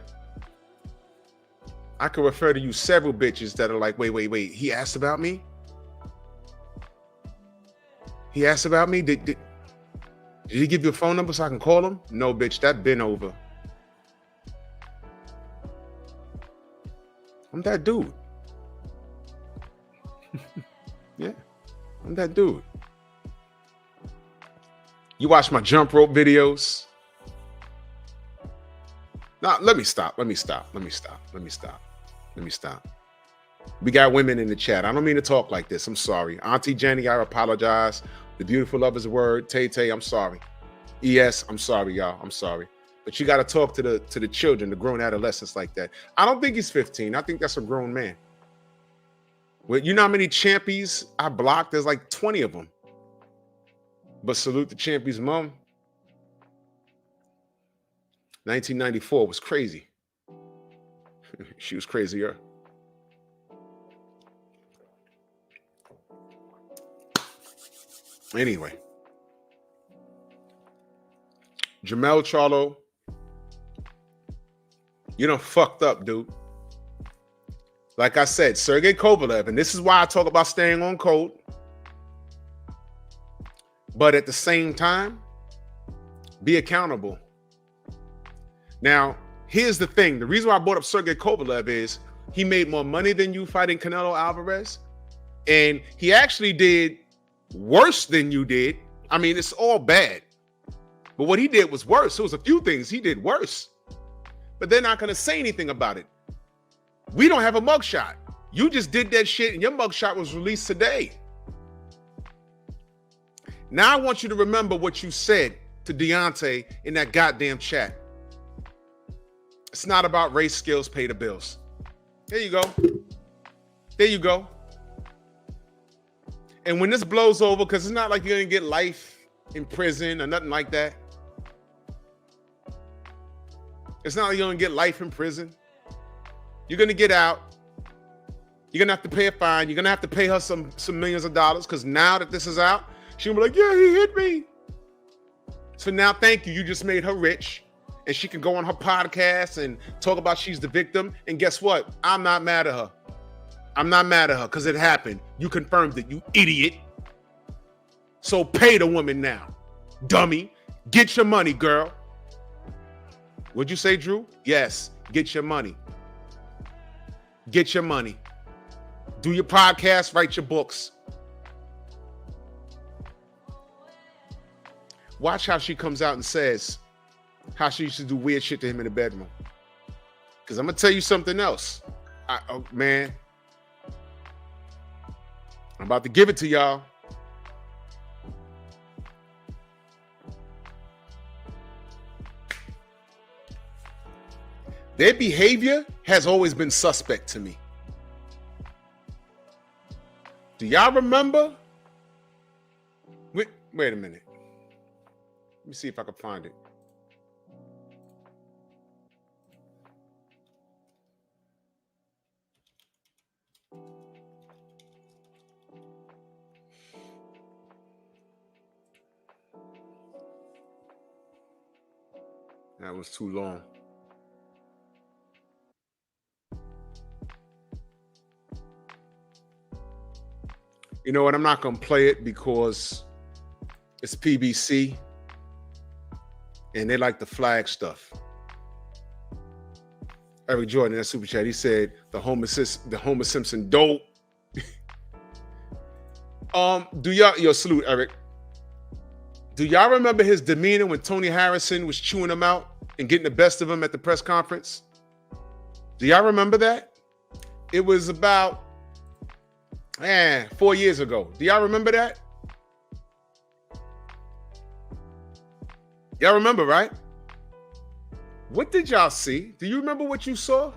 [SPEAKER 1] I could refer to you several bitches that are like, wait. He asked about me? He asked about me? Did he give you a phone number so I can call him? No, bitch, that been over. I'm that dude. Yeah, I'm that dude. You watch my jump rope videos? Now, let me stop. We got women in the chat. I don't mean to talk like this. I'm sorry. Auntie Jenny, I apologize. The beautiful love is a word. Tay, I'm sorry. ES, I'm sorry, y'all. I'm sorry. But you got to talk to the children, the grown adolescents like that. I don't think he's 15. I think that's a grown man. Well, you know how many champions I blocked? There's like 20 of them. But salute the champion's mom. 1994 was crazy. She was crazier. Anyway. Jermell Charlo, you done fucked up, dude. Like I said, Sergey Kovalev, and this is why I talk about staying on code. But at the same time, be accountable. Now, here's the thing. The reason why I brought up Sergey Kovalev is he made more money than you fighting Canelo Alvarez. And he actually did worse than you did. I mean, it's all bad. But what he did was worse. There was a few things he did worse. But they're not going to say anything about it. We don't have a mugshot. You just did that shit and your mugshot was released today. Now I want you to remember what you said to Deontay in that goddamn chat. It's not about race, skills, pay the bills. There you go. There you go. And when this blows over, because it's not like you're going to get life in prison or nothing like that. It's not like you're gonna get life in prison. You're gonna get out. You're gonna have to pay a fine. You're gonna have to pay her some millions of dollars, because now that this is out, she'll be like, yeah, he hit me. So now, thank you. You just made her rich, and she can go on her podcast and talk about she's the victim. And guess what? I'm not mad at her. I'm not mad at her because it happened. You confirmed it, you idiot. So pay the woman now, dummy. Get your money, girl. What'd you say, Drew? Yes, get your money. Get your money. Do your podcast, write your books. Watch how she comes out and says how she used to do weird shit to him in the bedroom. Because I'm going to tell you something else. Man, I'm about to give it to y'all. Their behavior has always been suspect to me. Do y'all remember? Wait a minute. Let me see if I can find it. That was too long. You know what? I'm not going to play it because it's PBC and they like the flag stuff. Eric Jordan in that super chat, he said the Homer Simpson dope. Do y'all salute Eric? Do y'all remember his demeanor when Tony Harrison was chewing him out and getting the best of him at the press conference? Do y'all remember that? It was about 4 years ago. Do y'all remember that? Y'all remember, right? What did y'all see? Do you remember what you saw?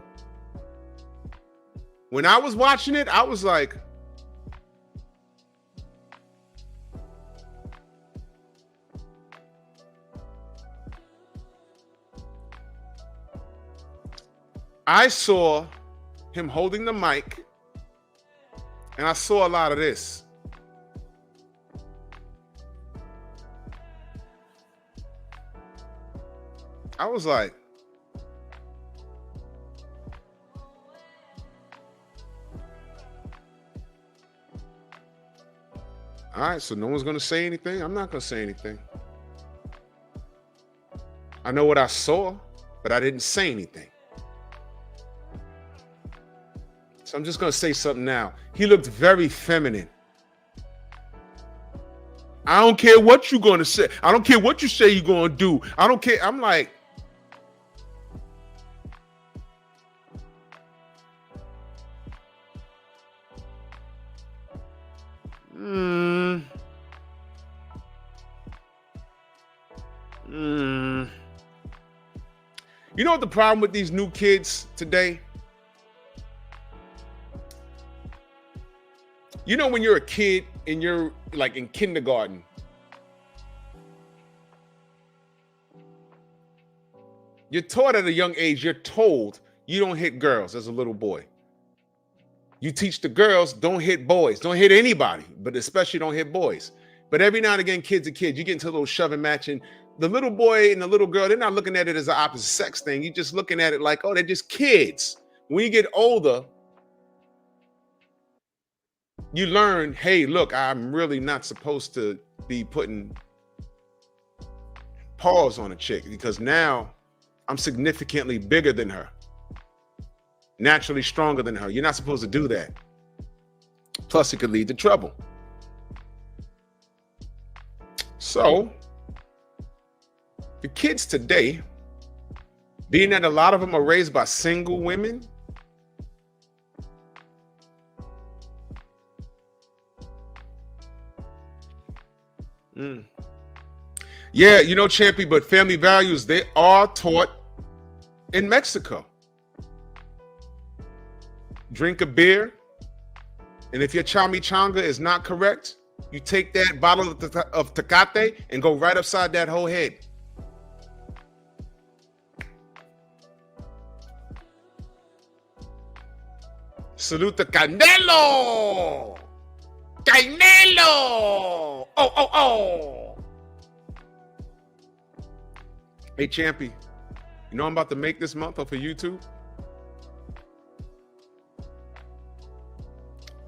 [SPEAKER 1] When I was watching it, I was like, I saw him holding the mic, and I saw a lot of this. I was like, all right, so no one's going to say anything. I'm not going to say anything. I know what I saw, but I didn't say anything. So I'm just going to say something now. He looked very feminine. I don't care what you're going to say. I don't care what you say you're going to do. I don't care. I'm like, You know what the problem with these new kids today? You know when you're a kid and you're like in kindergarten, you're taught at a young age, you're told you don't hit girls as a little boy. You teach the girls, don't hit boys, don't hit anybody, but especially don't hit boys. But every now and again, kids are kids. You get into a little shoving match, and the little boy and the little girl, they're not looking at it as an opposite sex thing. You're just looking at it like, oh, they're just kids. When you get older, you learn, hey, look, I'm really not supposed to be putting paws on a chick because now I'm significantly bigger than her, naturally stronger than her. You're not supposed to do that. Plus, it could lead to trouble. So, the kids today, being that a lot of them are raised by single women, yeah, you know, Champy, but family values, they are taught in Mexico. Drink a beer, and if your chimichanga is not correct, You take that bottle of Tecate and go right upside that whole head. Salute the Canelo! Canelo! Oh. Hey, Champy, you know I'm about to make this month off of YouTube?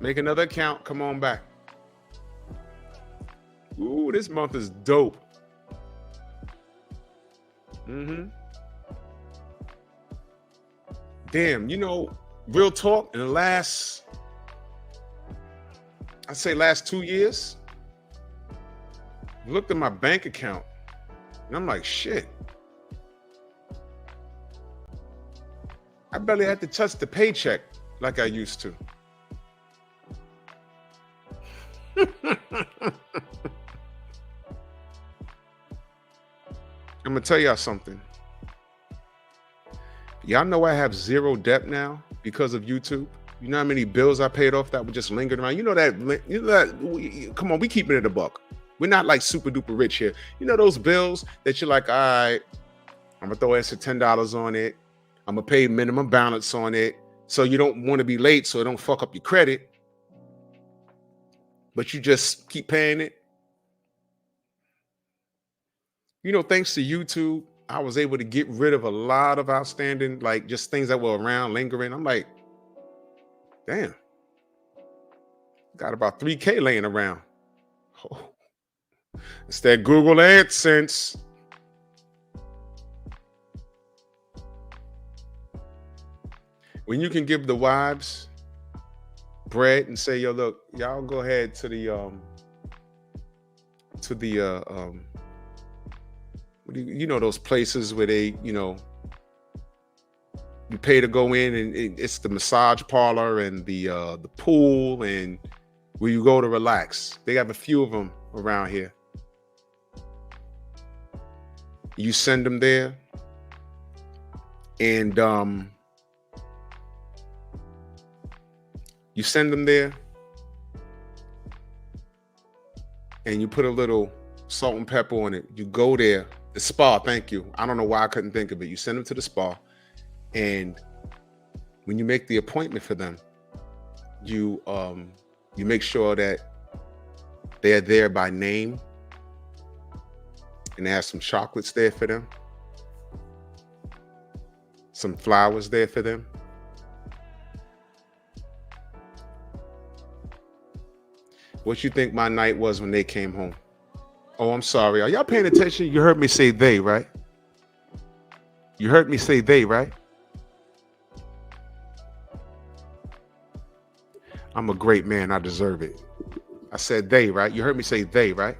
[SPEAKER 1] Make another account. Come on back. Ooh, this month is dope. Damn, you know, real talk, in the last, I'd say last 2 years, I looked at my bank account and I'm like, shit. I barely had to touch the paycheck like I used to. I'm gonna tell y'all something. Y'all know I have zero debt now because of YouTube. You know how many bills I paid off that were just lingering around? You know that come on, we keeping it a buck. We're not like super duper rich here. You know those bills that you're like, all right, I'm gonna throw extra $10 on it. I'm gonna pay minimum balance on it. So you don't want to be late so it don't fuck up your credit. But you just keep paying it. You know, thanks to YouTube, I was able to get rid of a lot of outstanding, like just things that were around lingering. I'm like, damn, got about 3K laying around. Oh, it's that Google AdSense. When you can give the wives bread and say, yo, look, y'all go ahead to the you know, those places where they, you know, you pay to go in, and it's the massage parlor and the pool and where you go to relax. They have a few of them around here. You send them there, and you send them there, and you put a little salt and pepper on it. You go there. The spa, thank you. I don't know why I couldn't think of it. You send them to the spa, and when you make the appointment for them, you make sure that they're there by name, and they have some chocolates there for them, some flowers there for them. What you think my night was when they came home? Oh, I'm sorry. Are y'all paying attention? You heard me say they, right? You heard me say they, right? I'm a great man. I deserve it. I said they, right? You heard me say they, right?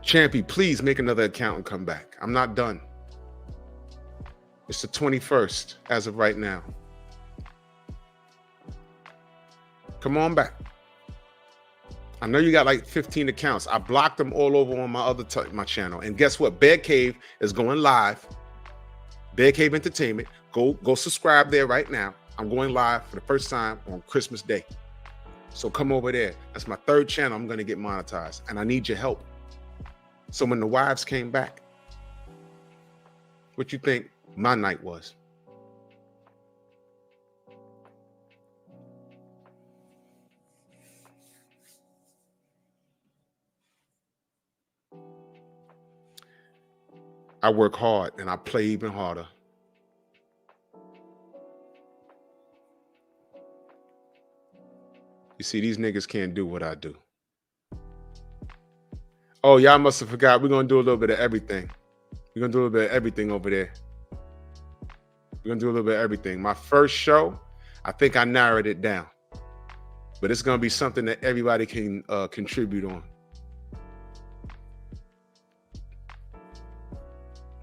[SPEAKER 1] Champy, please make another account and come back. I'm not done. It's the 21st as of right now. Come on back. I know you got like 15 accounts. I blocked them all over on my other my channel. And guess what? Bear Cave is going live. Bear Cave Entertainment. Go subscribe there right now. I'm going live for the first time on Christmas Day. So come over there. That's my third channel. I'm going to get monetized. And I need your help. So when the wives came back, what you think my night was? I work hard and I play even harder. You see, these niggas can't do what I do. Oh, y'all must have forgot. We're going to do a little bit of everything. We're going to do a little bit of everything over there. We're going to do a little bit of everything. My first show, I think I narrowed it down. But it's going to be something that everybody can contribute on.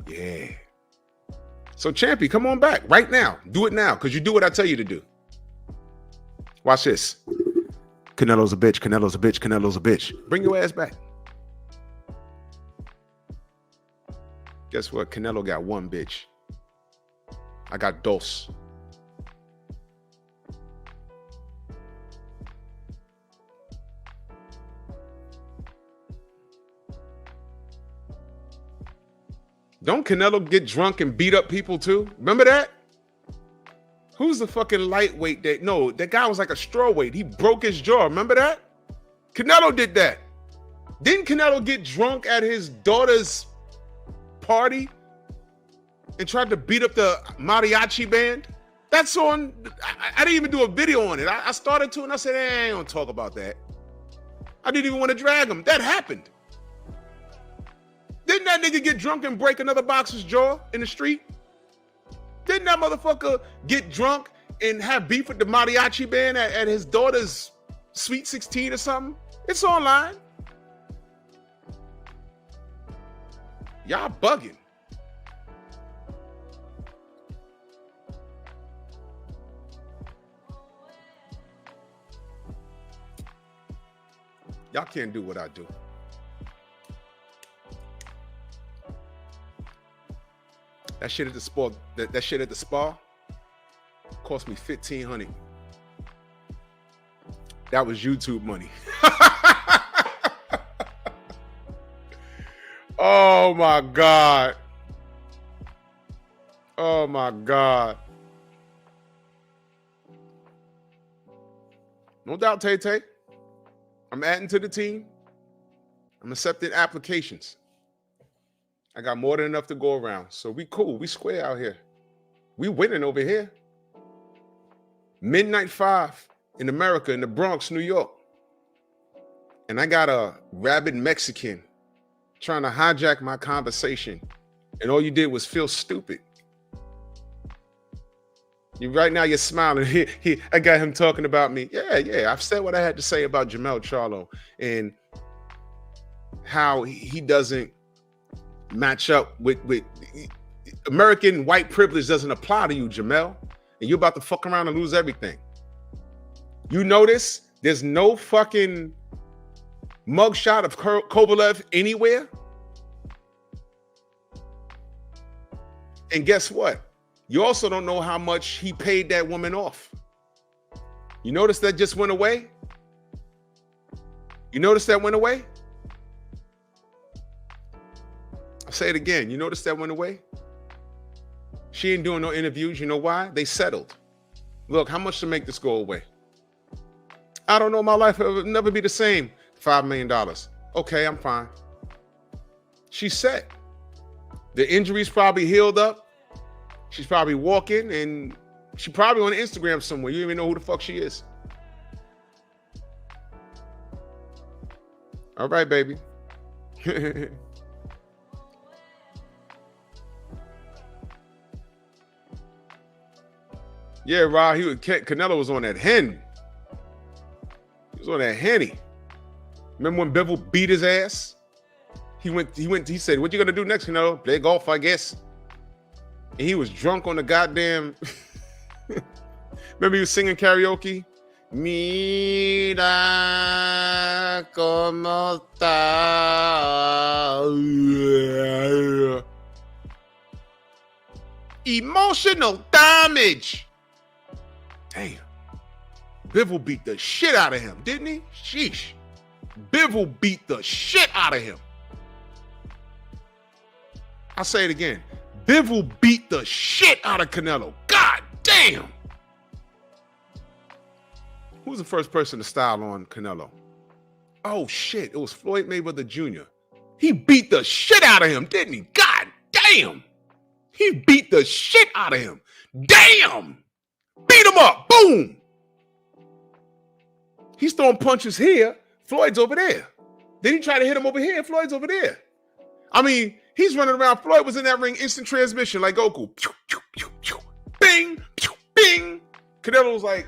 [SPEAKER 1] Yeah. So, Champy, come on back right now. Do it now, because you do what I tell you to do. Watch this. Canelo's a bitch. Canelo's a bitch. Canelo's a bitch. Bring your ass back. Guess what? Canelo got one bitch. I got dos. Don't Canelo get drunk and beat up people too? Remember that? Who's the fucking lightweight that? No, that guy was like a strawweight. He broke his jaw. Remember that? Canelo did that. Didn't Canelo get drunk at his daughter's party and tried to beat up the mariachi band? That's on. I didn't even do a video on it. I started to and I said, I ain't gonna talk about that. I didn't even want to drag him. That happened. Didn't that nigga get drunk and break another boxer's jaw in the street? Didn't that motherfucker get drunk and have beef with the mariachi band at his daughter's Sweet 16 or something? It's online. Y'all bugging. Y'all can't do what I do. That shit at the spa, that shit at the spa cost me $1,500. That was YouTube money. Oh my God. Oh my God. No doubt, Tay. I'm adding to the team. I'm accepting applications. I got more than enough to go around. So we cool. We square out here. We winning over here. Midnight 5 in America, in the Bronx, New York. And I got a rabid Mexican trying to hijack my conversation. And all you did was feel stupid. Right now you're smiling. I got him talking about me. Yeah. I've said what I had to say about Jermell Charlo and how he doesn't match up with American white privilege doesn't apply to you, Jermell. And you're about to fuck around and lose everything. You notice there's no fucking mugshot of Kovalev anywhere. And guess what? You also don't know how much he paid that woman off. You notice that just went away? You notice that went away? I'll say it again. You notice that went away? She ain't doing no interviews. You know why? They settled. Look, how much to make this go away? I don't know. My life will never be the same. $5 million. Okay, I'm fine. She's set. The injury's probably healed up. She's probably walking and she probably on Instagram somewhere. You don't even know who the fuck she is. All right, baby. Yeah, Rod, Canelo was on that hen. He was on that henny. Remember when Bivol beat his ass? He said, what you gonna do next, Canelo? Play golf, I guess. And he was drunk on the goddamn. Remember he was singing karaoke? Mira como está. Emotional damage. Damn. Bivol beat the shit out of him, didn't he? Sheesh. Bivol beat the shit out of him. I'll say it again. Bivol beat the shit out of Canelo. God damn. Who was the first person to style on Canelo? Oh shit, it was Floyd Mayweather Jr. He beat the shit out of him, didn't he? God damn. He beat the shit out of him. Damn. Beat him up. Boom. He's throwing punches here. Floyd's over there. Then he tried to hit him over here. Floyd's over there. I mean, he's running around. Floyd was in that ring, instant transmission, like Goku. Pew, pew, pew, pew. Bing, pew, bing. Canelo was like,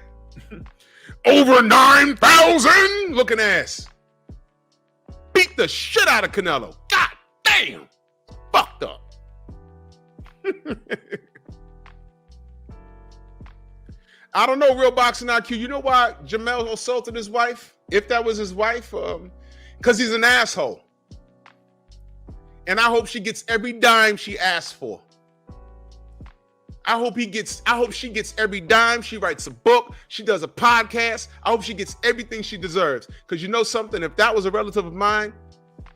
[SPEAKER 1] over 9,000 looking ass. Beat the shit out of Canelo. God damn. Fucked up. I don't know, real boxing IQ. You know why Jermell assaulted his wife? If that was his wife, because he's an asshole. And I hope she gets every dime she asks for. I hope she gets every dime. She writes a book. She does a podcast. I hope she gets everything she deserves. Because you know something? If that was a relative of mine,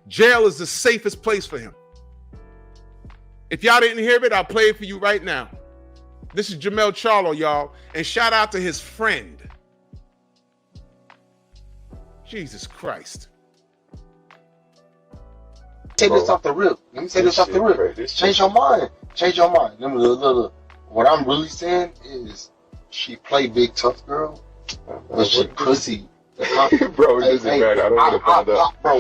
[SPEAKER 1] jail is the safest place for him. If y'all didn't hear it, I'll play it for you right now. This is Jermell Charlo, y'all. And shout out to his friend. Jesus Christ.
[SPEAKER 2] Say this off the rip. Let me say this off the rip. Change your mind. Change your mind. Look. What I'm really saying is she play big tough girl, but she pussy.
[SPEAKER 3] Bro, this is bad. I don't want to find out.
[SPEAKER 2] Bro,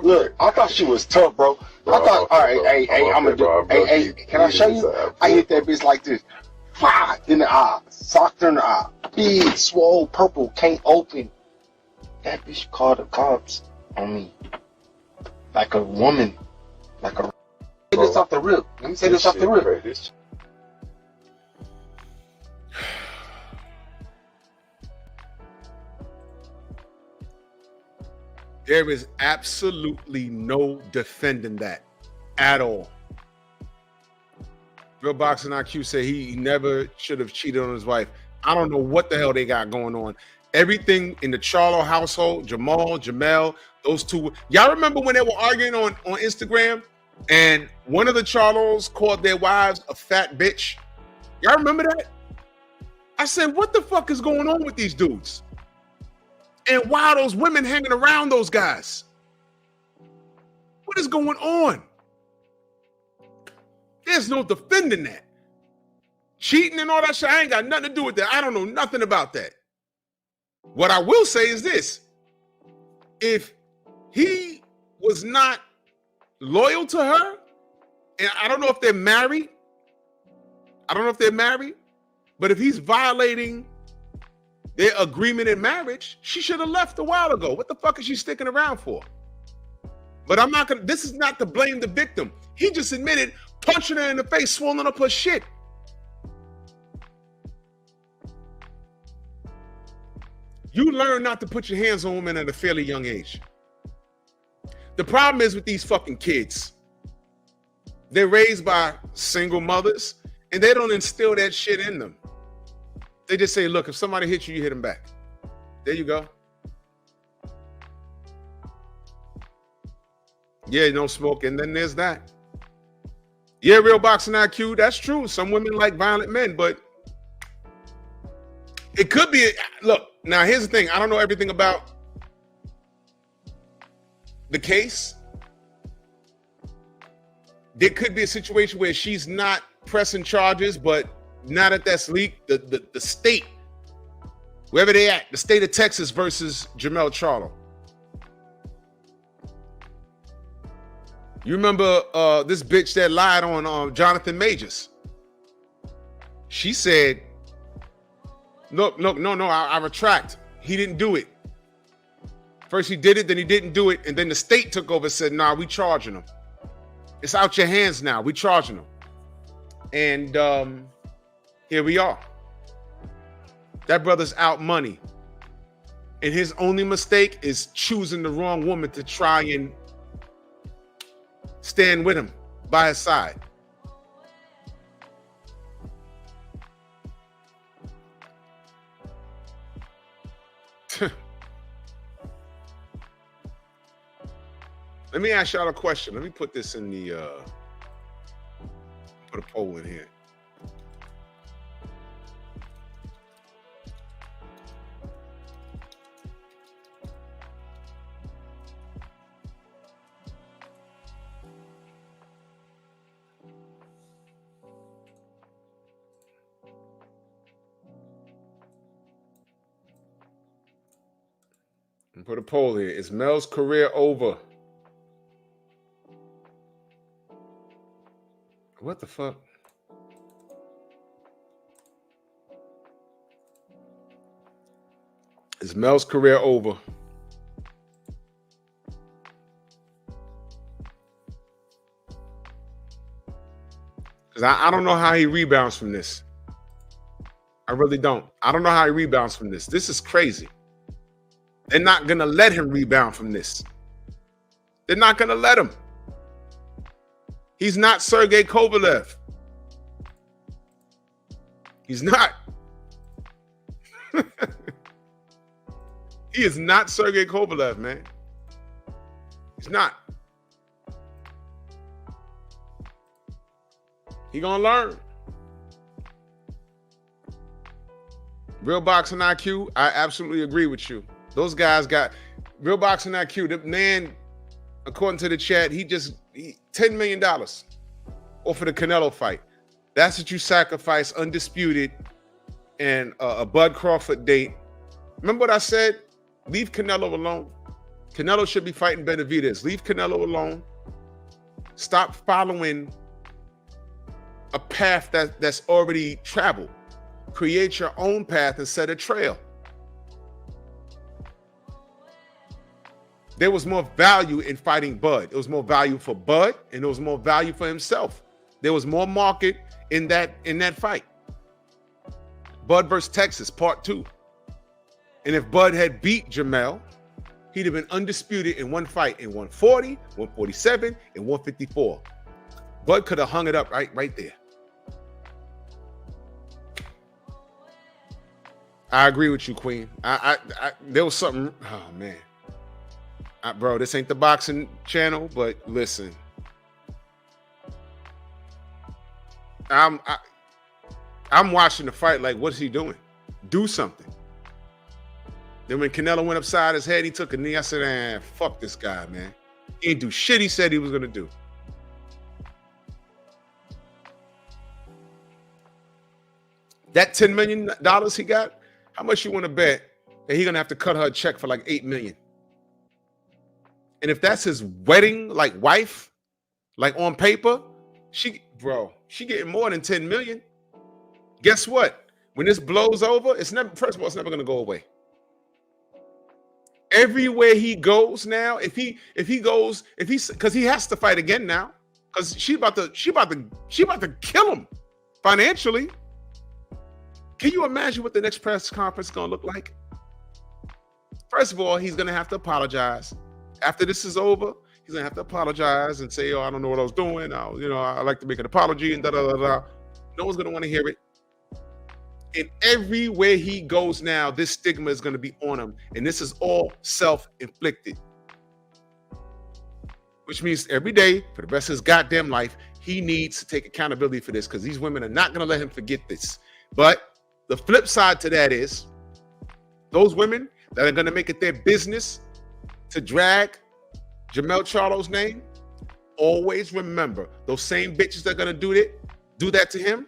[SPEAKER 2] look. I thought she was tough, bro. I thought, all right, I'm gonna do. Hey, can I show you? I hit that bitch like this. Fire in the eye, socked her in the eye. Big, swole, purple, can't open. That bitch called the cops on me. Like a woman. Like a. Say this off the rip. Let me say this off the rip.
[SPEAKER 1] There is absolutely no defending that at all. Real Boxing IQ said he never should have cheated on his wife. I don't know what the hell they got going on. Everything in the Charlo household, Jermell, those two. Y'all remember when they were arguing on Instagram and one of the Charlos called their wives a fat bitch? Y'all remember that? I said, what the fuck is going on with these dudes? And why are those women hanging around those guys? What is going on? There's no defending that. Cheating and all that shit, I ain't got nothing to do with that. I don't know nothing about that. What I will say is this. If he was not loyal to her, and I don't know if they're married, but if he's violating their agreement in marriage, she should have left a while ago. What the fuck is she sticking around for? But I'm not gonna, this is not to blame the victim. He just admitted punching her in the face, swollen up her shit. You learn not to put your hands on women at a fairly young age. The problem is with these fucking kids. They're raised by single mothers and they don't instill that shit in them. They just say, look, if somebody hits you, you hit them back. There you go. Yeah, no smoke, and then there's that. Yeah, Real Boxing IQ, that's true. Some women like violent men, but it could be, look, now here's the thing. I don't know everything about the case. There could be a situation where she's not pressing charges, but now that that's leaked, the state, wherever they at, the state of Texas versus Jermell Charlo. You remember this bitch that lied on Jonathan Majors? She said, no, I retract. He didn't do it. First he did it, then he didn't do it, and then the state took over and said, nah, we charging him. It's out your hands now. We charging him. And here we are. That brother's out money. And his only mistake is choosing the wrong woman to try and stand with him by his side. Let me ask y'all a question. Let me put this in the put a poll in here. Put a poll here. Is Mel's career over? What the fuck? Is Mel's career over? Because I don't know how he rebounds from this. I really don't. I don't know how he rebounds from this. This is crazy. They're not going to let him rebound from this. They're not going to let him. He's not Sergey Kovalev. He's not. He is not Sergey Kovalev, man. He's not. He gonna learn. Real boxing IQ, I absolutely agree with you. Those guys got real boxing IQ. The man, according to the chat, he $10 million off of the Canelo fight. That's what you sacrifice, undisputed, and a Bud Crawford date. Remember what I said? Leave Canelo alone. Canelo should be fighting Benavidez. Leave Canelo alone. Stop following a path that's already traveled. Create your own path and set a trail. There was more value in fighting Bud. It was more value for Bud, and there was more value for himself. There was more market in that fight. Bud versus Texas, part 2. And if Bud had beat Jermell, he'd have been undisputed in one fight in 140, 147, and 154. Bud could have hung it up right there. I agree with you, Queen. There was something. Oh man, bro, this ain't the boxing channel, but listen, I'm watching the fight. Like, what's he doing? Do something. Then when Canelo went upside his head, he took a knee. I said, fuck this guy, man. He didn't do shit he said he was gonna do. That $10 million he got. How much you want to bet that he's gonna have to cut her a check for like $8 million? And if that's his wedding, like wife, like on paper, she getting more than $10 million. Guess what? When this blows over, it's never. First of all, it's never gonna go away. Everywhere he goes now, because he has to fight again now, because she about to kill him financially. Can you imagine what the next press conference is going to look like? First of all, he's going to have to apologize. After this is over, he's going to have to apologize and say, I don't know what I was doing. I like to make an apology and da-da-da-da. No one's going to want to hear it. And everywhere he goes now, this stigma is going to be on him. And this is all self-inflicted. Which means every day, for the rest of his goddamn life, he needs to take accountability for this, because these women are not going to let him forget this. But the flip side to that is those women that are going to make it their business to drag Jermell Charlo's name, always remember those same bitches that are going to do that to him.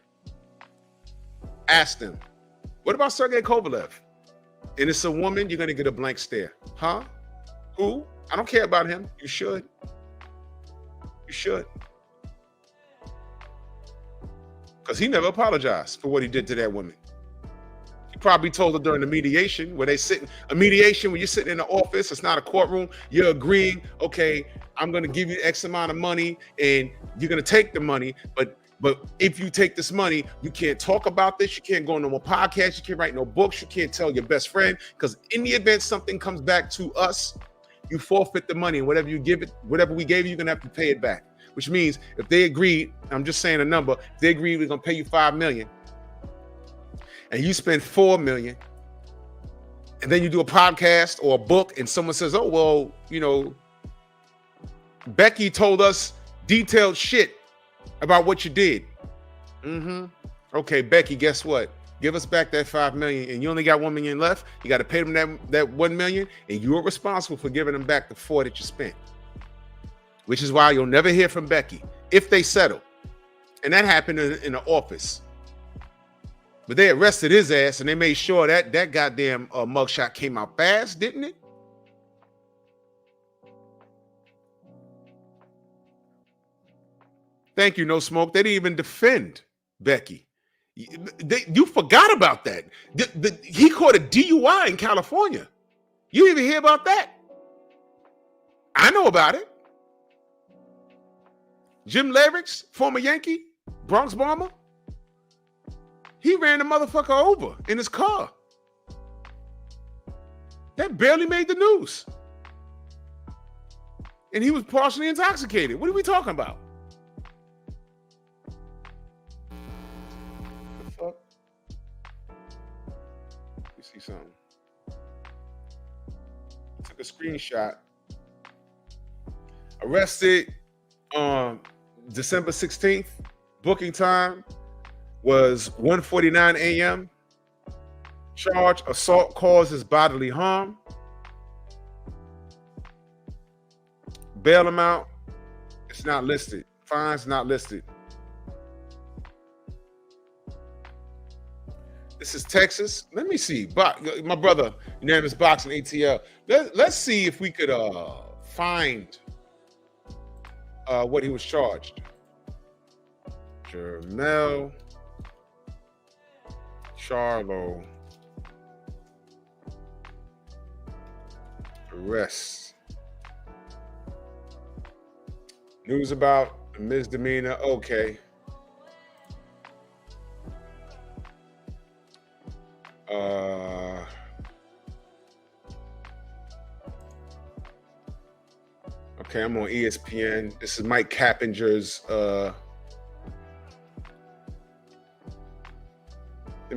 [SPEAKER 1] Ask them, what about Sergey Kovalev? And it's a woman, you're going to get a blank stare. Huh? Who? I don't care about him. You should. You should. Because he never apologized for what he did to that woman. He probably told her during the mediation, where a mediation when you're sitting in the office, it's not a courtroom, you're agreeing, okay, I'm going to give you X amount of money and you're going to take the money, but if you take this money, you can't talk about this, you can't go on no more podcasts, you can't write no books, you can't tell your best friend, because in the event something comes back to us, you forfeit the money, and whatever we gave you, you're going to have to pay it back. Which means if they agreed, I'm just saying a number, if they agreed we're going to pay you $5 million, and you spend $4 million, and then you do a podcast or a book, and someone says, oh, well, Becky told us detailed shit about what you did. Okay, Becky, guess what? Give us back that $5 million, and you only got $1 million left. You got to pay them that $1 million, and you're responsible for giving them back the $4 million that you spent. Which is why you'll never hear from Becky if they settle. And that happened in the office. But they arrested his ass, and they made sure that goddamn mugshot came out fast, didn't it? Thank you, No Smoke. They didn't even defend Becky. You forgot about that. He caught a DUI in California. You didn't even hear about that. I know about it. Jim Lerix, former Yankee, Bronx Bomber, he ran the motherfucker over in his car. That barely made the news. And he was partially intoxicated. What are we talking about? The fuck? Let me see something. Took a screenshot. Arrested on December 16th, Booking time was 1:49 a.m. Charge: assault causes bodily harm. Bail amount, it's not listed. Fines not listed. This is Texas. Let me see. My brother, your name is Boxing ATL. Let's see if we could find what he was charged. Jermell Charlo arrest. News about a misdemeanor. Okay. Okay, I'm on ESPN. This is Mike Cappinger's. Let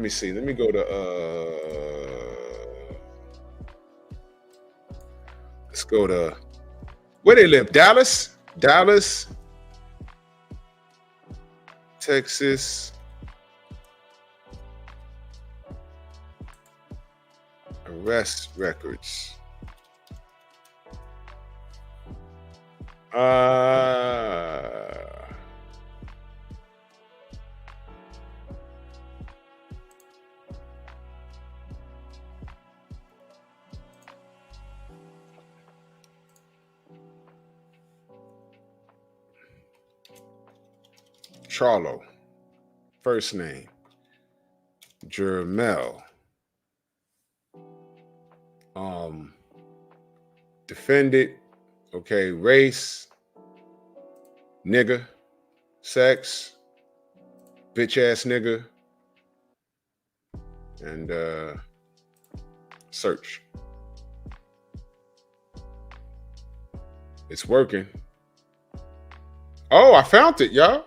[SPEAKER 1] me see. Let me go to. Let's go to where they live. Dallas, Texas. Arrest records. Charlo, first name. Jermell. Defended. Okay, race, nigga, sex, bitch ass nigga, and search. It's working. Oh, I found it, y'all.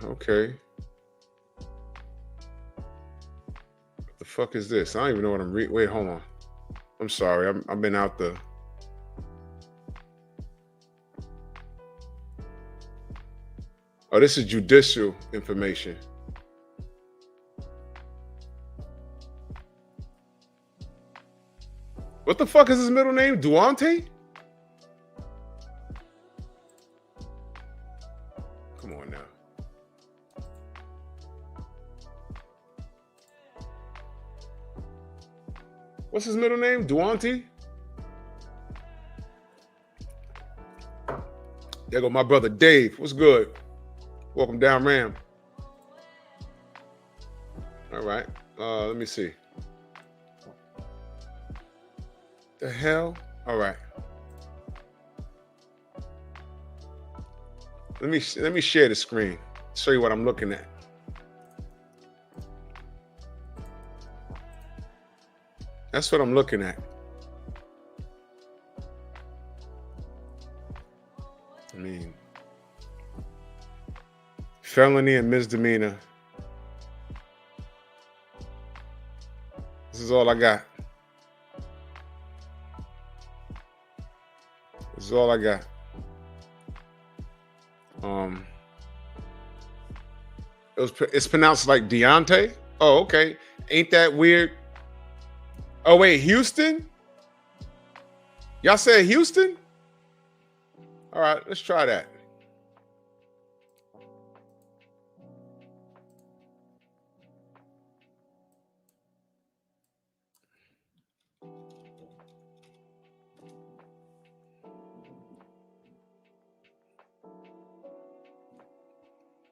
[SPEAKER 1] Okay. What the fuck is this? I don't even know what I'm reading. Wait, hold on. I'm sorry. I've been out the. Oh, this is judicial information. What the fuck is his middle name? Duante? Come on now. What's his middle name? Duante? There go my brother Dave. What's good? Welcome down, Ram. All right. Let me see. The hell? All right. Let me share the screen. Show you what I'm looking at. That's what I'm looking at. I mean, felony and misdemeanor. This is all I got. This is all I got. It's pronounced like Deontay. Oh, okay. Ain't that weird? Oh wait, Houston? Y'all said Houston? All right, let's try that.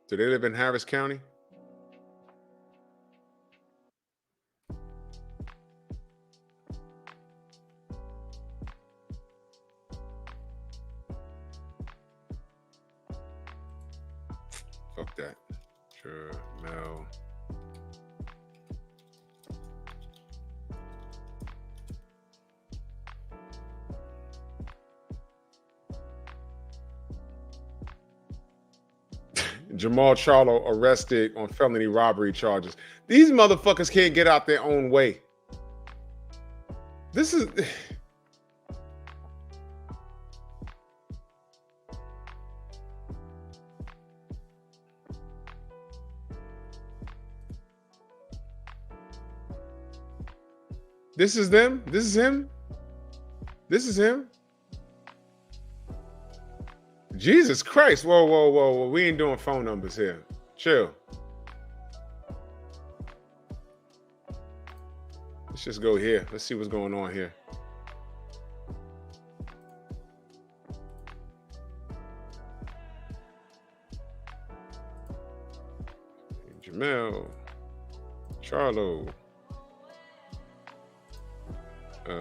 [SPEAKER 1] Do they live in Harris County? Fuck that. Jermell. Jermell Charlo arrested on felony robbery charges. These motherfuckers can't get out their own way. This is... This is them? This is him? This is him? Jesus Christ. Whoa, whoa, whoa, whoa. We ain't doing phone numbers here. Chill. Let's just go here. Let's see what's going on here. Jermell Charlo.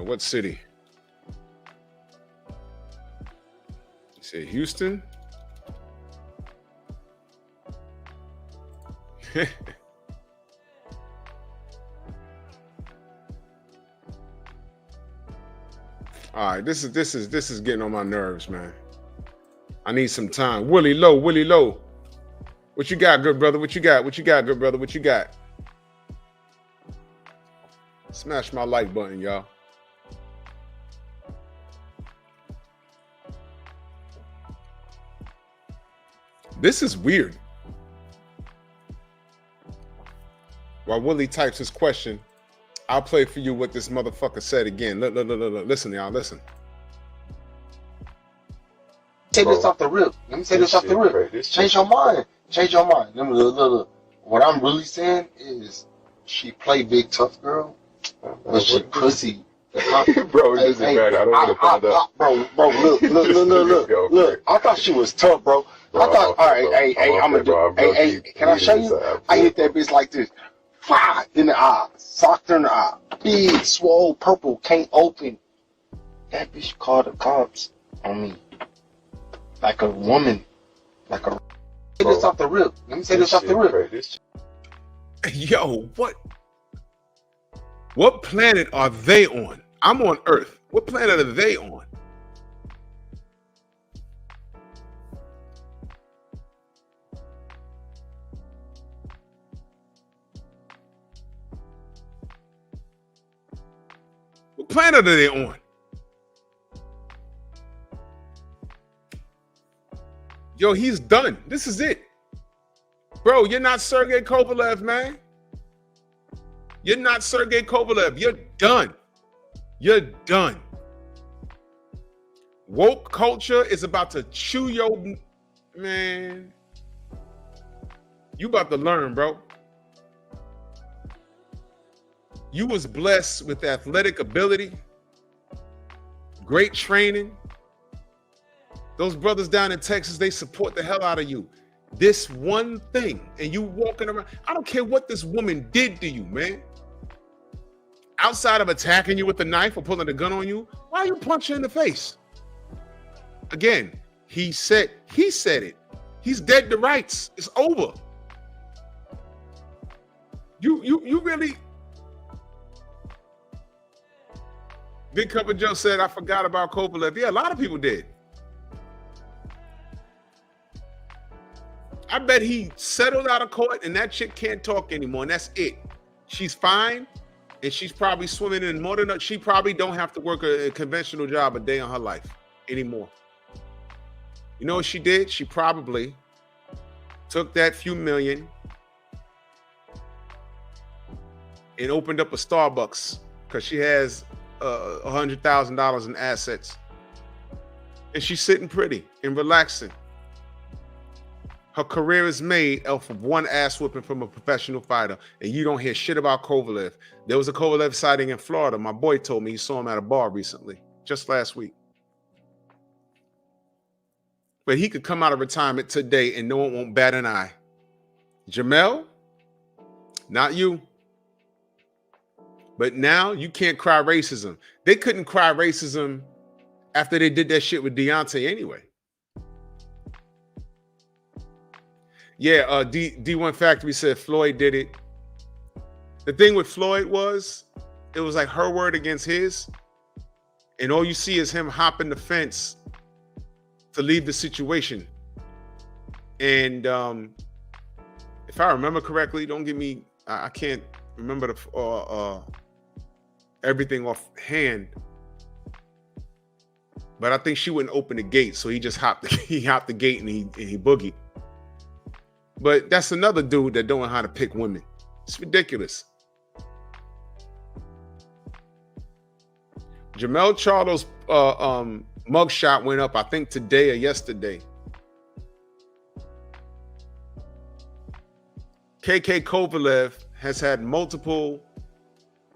[SPEAKER 1] What city? You say Houston? All right, this is getting on my nerves, man. I need some time. Willie Low. What you got, good brother? What you got, good brother? What you got? Smash my like button, y'all. This is weird. While Willie types his question, I'll play for you what this motherfucker said again. Look. Listen, y'all, listen.
[SPEAKER 2] Say this off the rip. Let me say this off the rip. Change your mind. Let me look. What I'm really saying is she play big tough girl, but she pussy.
[SPEAKER 3] Bro, this is bad. I don't want to find out.
[SPEAKER 2] Bro, look. I thought she was tough, bro. I thought, all right, I'm gonna do. Hey, can I show you? I hit that bitch like this, in the eye, socked her in the eye, big, swole, purple, can't open. That bitch called the cops on me, like a woman, like a. Say this off the rip. Let me say this off the rip.
[SPEAKER 1] Yo, what planet are they on? I'm on Earth. What planet are they on? What planet are they on? Yo, he's done. This is it. Bro, you're not Sergey Kovalev, man. You're not Sergey Kovalev. You're done. You're done. Woke culture is about to chew your... Man. You about to learn, bro. You was blessed with athletic ability, great training. Those brothers down in Texas, they support the hell out of you. This one thing, and you walking around, I don't care what this woman did to you, man. Outside of attacking you with a knife or pulling a gun on you, why you punch her in the face? Again, he said it. He's dead to rights. It's over. You really... Big Cup of Joe said, I forgot about Kovalev. Yeah, a lot of people did. I bet he settled out of court and that chick can't talk anymore, and that's it. She's fine, and she's probably swimming in more than... She probably don't have to work a conventional job a day in her life anymore. You know what she did? She probably took that few million and opened up a Starbucks because she has $100,000 in assets. And she's sitting pretty and relaxing. Her career is made off of one ass whooping from a professional fighter, and you don't hear shit about Kovalev. There was a Kovalev sighting in Florida. My boy told me he saw him at a bar recently, just last week. But he could come out of retirement today and no one won't bat an eye. Jermell, not you. But now you can't cry racism. They couldn't cry racism after they did that shit with Deontay anyway. Yeah, D1 Factory said Floyd did it. The thing with Floyd was, it was like her word against his. And all you see is him hopping the fence to leave the situation. And if I remember correctly, don't give me, I can't remember the everything offhand, but I think she wouldn't open the gate, so he just hopped the gate and he boogied. But that's another dude that don't know how to pick women. It's ridiculous. Jermell Charlo's mugshot went up, I think today or yesterday. KK Kovalev has had multiple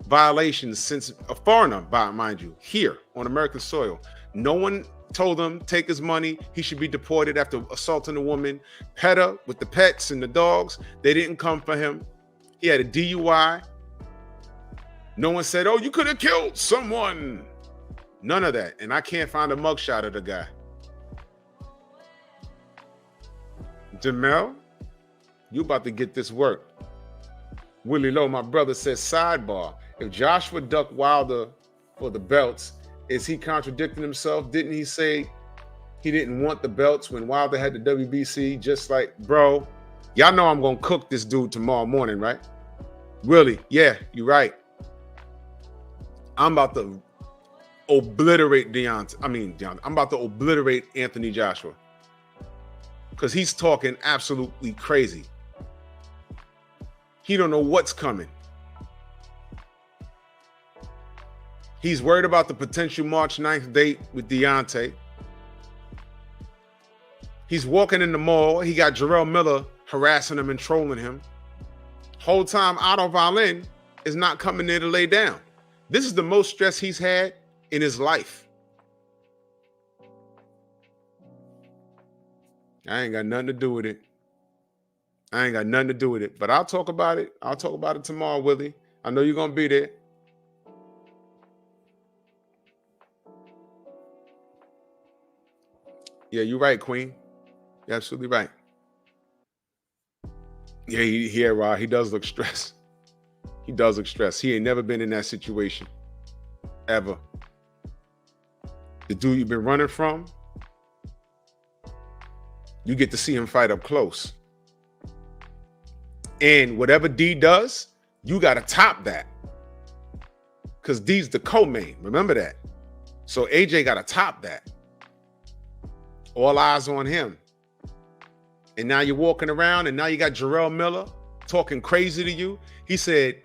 [SPEAKER 1] violations since, a foreigner, mind you, here on American soil. No one told him take his money. He should be deported after assaulting a woman. PETA with the pets and the dogs, they didn't come for him. He had a DUI. No one said, oh, you could have killed someone. None of that. And I can't find a mugshot of the guy. Jermell, you about to get this work. Willie Lowe, my brother, says, sidebar. If Joshua ducked Wilder for the belts, is he contradicting himself? Didn't he say he didn't want the belts when Wilder had the WBC? Just like, bro, y'all know I'm going to cook this dude tomorrow morning, right? Willie, yeah, you're right. I'm about to obliterate Deontay. I'm about to obliterate Anthony Joshua because he's talking absolutely crazy. He don't know what's coming. He's worried about the potential March 9th date with Deontay. He's walking in the mall. He got Jarrell Miller harassing him and trolling him. Whole time Otto Wallin is not coming there to lay down. This is the most stress he's had in his life. I ain't got nothing to do with it. But I'll talk about it. I'll talk about it tomorrow, Willie. I know you're going to be there. Yeah, you're right, Queen. You're absolutely right. Yeah, Rod. He does look stressed. He does look stressed. He ain't never been in that situation. Ever. The dude you've been running from, you get to see him fight up close. And whatever D does, you got to top that. Because D's the co-main. Remember that. So AJ got to top that. All eyes on him. And now you're walking around and now you got Jarrell Miller talking crazy to you. He said,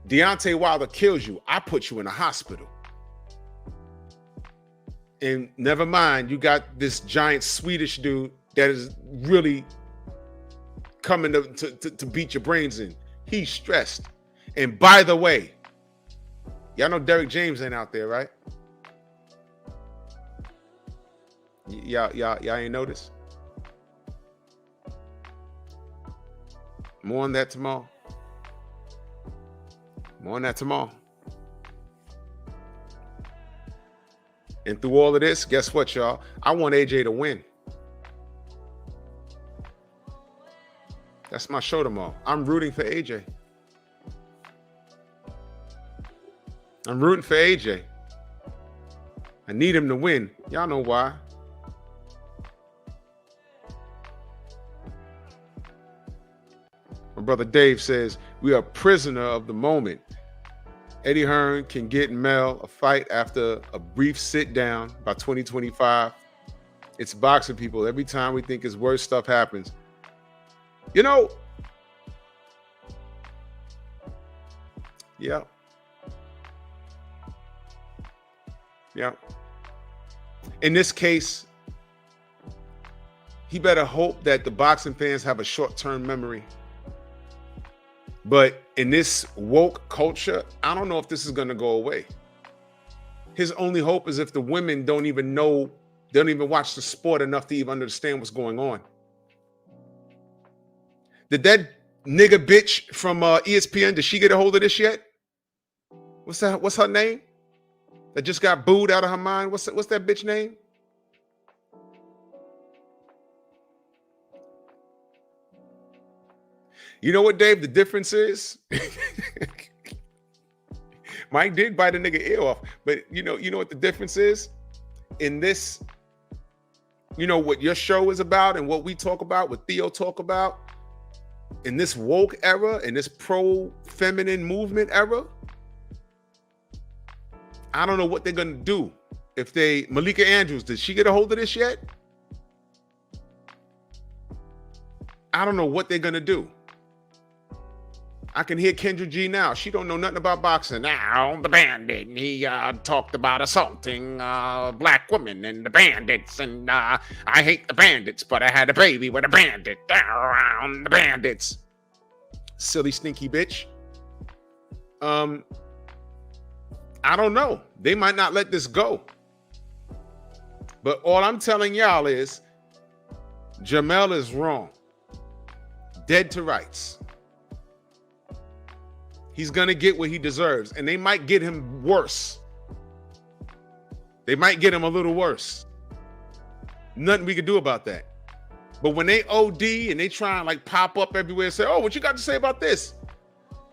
[SPEAKER 1] Deontay Wilder kills you, I put you in a hospital. And never mind, you got this giant Swedish dude that is really coming to beat your brains in. He's stressed. And by the way, y'all know Derek James ain't out there, right? Y'all ain't noticed? More on that tomorrow. And through all of this, guess what, y'all? I want AJ to win. That's my show tomorrow. I'm rooting for AJ. I need him to win. Y'all know why. My brother Dave says, we are prisoner of the moment. Eddie Hearn can get Mel a fight after a brief sit down by 2025. It's boxing, people. Every time we think his worst stuff happens. You know, yeah. In this case, he better hope that the boxing fans have a short-term memory. But in this woke culture, I don't know if this is going to go away. His only hope is if the women don't even watch the sport enough to even understand what's going on. Did that nigga bitch from ESPN, did she get a hold of this yet? What's her name? That just got booed out of her mind? What's that bitch name? You know what, Dave? The difference is Mike did bite a nigga ear off, but you know what the difference is? In this, you know what your show is about and what we talk about, what Theo talk about, in this woke era, in this pro-feminine movement era, I don't know what they're gonna do. If Malika Andrews, did she get a hold of this yet? I don't know what they're gonna do. I can hear Kendra G now. She don't know nothing about boxing. Now the bandit, he talked about assaulting black women and the bandits, and I hate the bandits, but I had a baby with a bandit. Around the bandits, silly stinky bitch. I don't know. They might not let this go. But all I'm telling y'all is Jermell is wrong. Dead to rights. He's going to get what he deserves, and they might get him worse. They might get him a little worse. Nothing we can do about that. But when they OD and they try and like pop up everywhere and say, oh, what you got to say about this?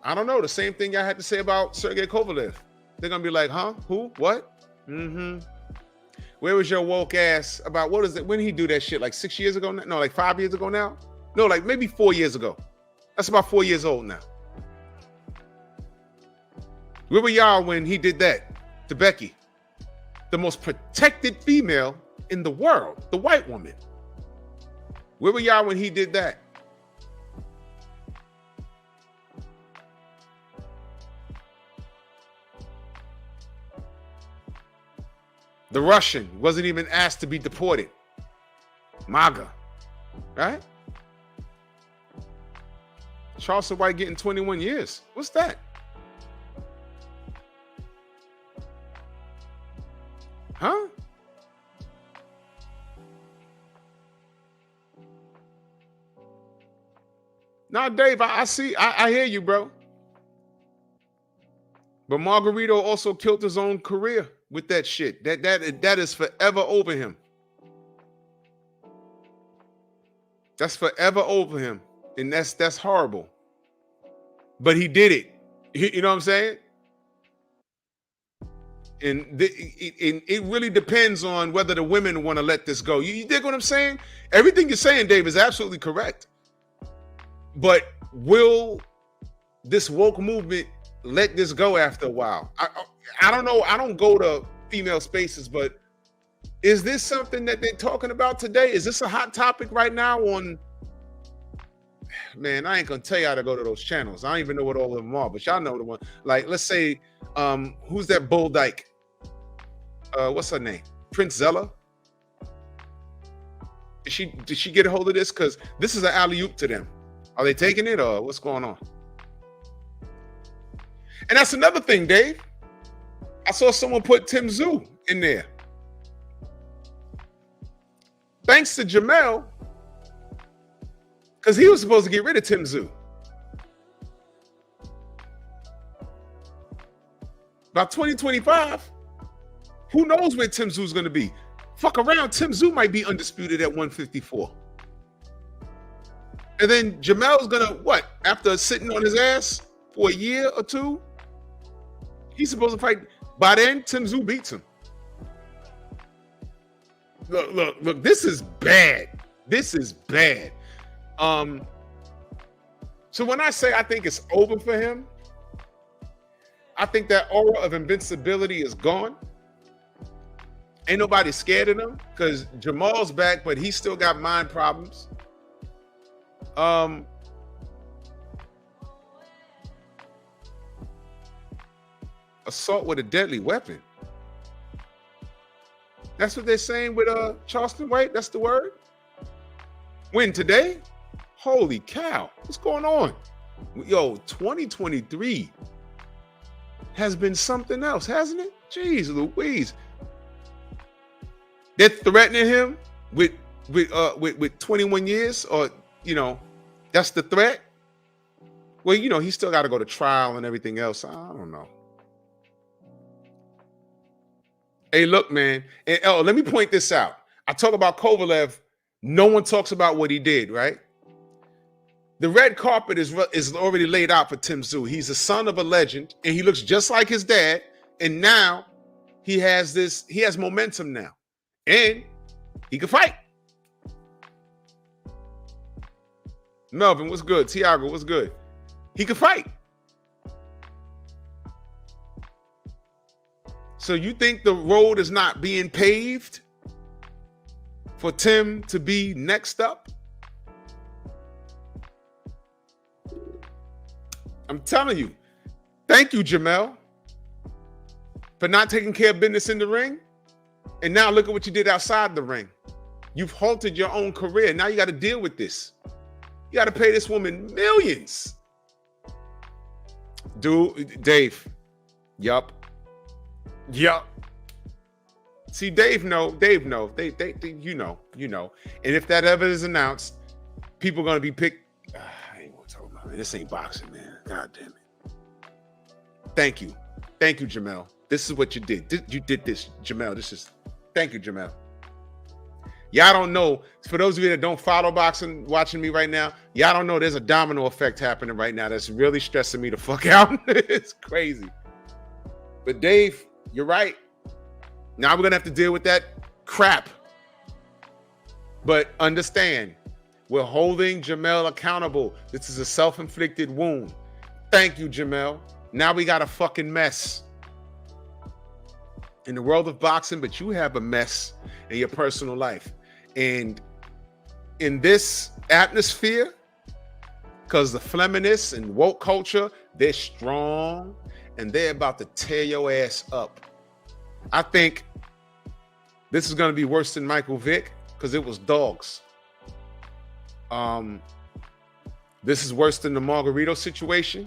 [SPEAKER 1] I don't know. The same thing I had to say about Sergey Kovalev. They're going to be like, huh? Who? What? Mm-hmm. Where was your woke ass about, what is it? When did he do that shit? Like 6 years ago? No, like 5 years ago now? No, like maybe 4 years ago. That's about 4 years old now. Where were y'all when he did that to Becky? The most protected female in the world, the white woman. Where were y'all when he did that? The Russian wasn't even asked to be deported. MAGA, right? Charleston White getting 21 years. What's that? Huh? Now, Dave, I hear you, bro. But Margarito also killed his own career with that shit. That is forever over him. That's forever over him. And that's horrible. But he did it. You know what I'm saying? And it really depends on whether the women want to let this go. You dig what I'm saying? Everything you're saying, Dave, is absolutely correct. But will this woke movement let this go after a while? I don't know. I don't go to female spaces, but is this something that they're talking about today? Is this a hot topic right now on... Man, I ain't gonna tell y'all to go to those channels. I don't even know what all of them are, but y'all know the one. Like, let's say, who's that bull dyke? What's her name? Prince Zella? Did she get a hold of this? Because this is an alley-oop to them. Are they taking it, or what's going on? And that's another thing, Dave. I saw someone put Tim Tszyu in there. Thanks to Jermell, because he was supposed to get rid of Tim Tszyu. By 2025, who knows where Tim Tszyu is going to be? Fuck around, Tim Tszyu might be undisputed at 154. And then Jermell's going to, what? After sitting on his ass for a year or two, he's supposed to fight. By then, Tim Tszyu beats him. Look, this is bad. This is bad. So when I say I think it's over for him, I think that aura of invincibility is gone. Ain't nobody scared of him because Jamal's back, but he still got mind problems. Assault with a deadly weapon. That's what they're saying with Charleston White. That's the word. When today? Holy cow. What's going on? Yo, 2023 has been something else, hasn't it? Jeez Louise. They're threatening him with 21 years, or, you know, that's the threat. Well, you know, he still got to go to trial and everything else. I don't know. Hey, look, man. And, let me point this out. I talk about Kovalev. No one talks about what he did, right? The red carpet is already laid out for Tim Tszyu. He's the son of a legend, and he looks just like his dad. And now he has momentum now. And he can fight. Melvin, what's good? Tiago, what's good? He could fight. So you think the road is not being paved for Tim to be next up? I'm telling you. Thank you, Jermell, for not taking care of business in the ring. And now look at what you did outside the ring. You've halted your own career. Now you got to deal with this. You got to pay this woman millions. Dude, Dave. Yup. See, Dave know. They you know. And if that ever is announced, people are going to be picked. I ain't going to talk about it. This ain't boxing, man. God damn it. Thank you, Jermell. This is what you did. You did this, Jermell. Thank you, Jermell. Y'all don't know. For those of you that don't follow boxing, watching me right now, y'all don't know there's a domino effect happening right now that's really stressing me the fuck out. It's crazy. But Dave, you're right. Now we're gonna have to deal with that crap. But understand, we're holding Jermell accountable. This is a self-inflicted wound. Thank you, Jermell. Now we got a fucking mess in the world of boxing, but you have a mess in your personal life. And in this atmosphere, because the feminists and woke culture, they're strong and they're about to tear your ass up. I think this is going to be worse than Michael Vick because it was dogs. This is worse than the Margarito situation.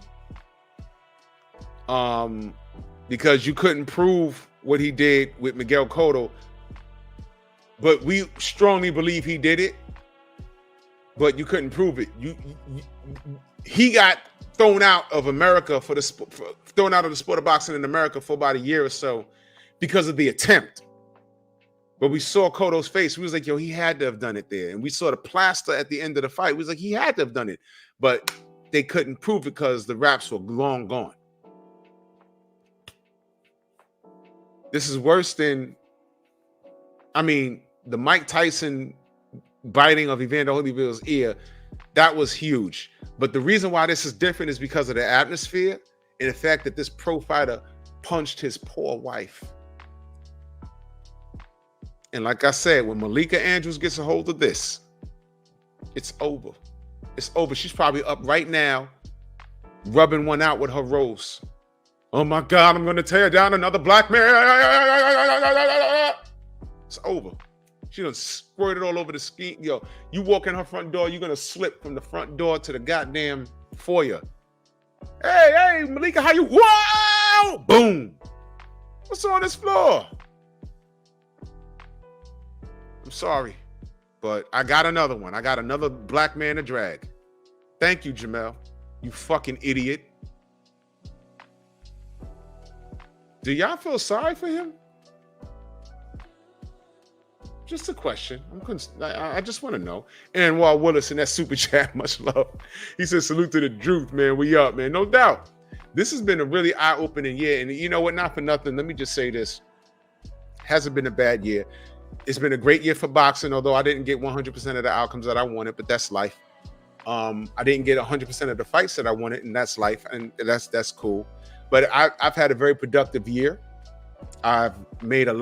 [SPEAKER 1] Because you couldn't prove what he did with Miguel Cotto, but we strongly believe he did it, but you couldn't prove it. He got thrown out of America thrown out of the sport of boxing in America for about a year or so because of the attempt. But we saw Cotto's face. We was like, yo, he had to have done it there. And we saw the plaster at the end of the fight. We was like, he had to have done it. But they couldn't prove it because the raps were long gone. This is worse than, the Mike Tyson biting of Evander Holyfield's ear. That was huge. But the reason why this is different is because of the atmosphere and the fact that this pro fighter punched his poor wife. And like I said, when Malika Andrews gets a hold of this, it's over. It's over. She's probably up right now, rubbing one out with her rose. Oh my God, I'm going to tear down another black man. It's over. She done squirted all over the ski. Yo, you walk in her front door, you're going to slip from the front door to the goddamn foyer. Hey, Malika, how you? Wow! Boom. What's on this floor? I'm sorry, but I got another one. I got another black man to drag. Thank you, Jermell. You fucking idiot. Do y'all feel sorry for him? Just a question. I just want to know. And Walt Willis in that super chat, much love. He says, salute to the truth, man. We up, man. No doubt. This has been a really eye-opening year. And you know what? Not for nothing. Let me just say this. Hasn't been a bad year. It's been a great year for boxing, although I didn't get 100% of the outcomes that I wanted, but that's life. I didn't get 100% of the fights that I wanted, and that's life, and that's cool. But I've had a very productive year. I've made met a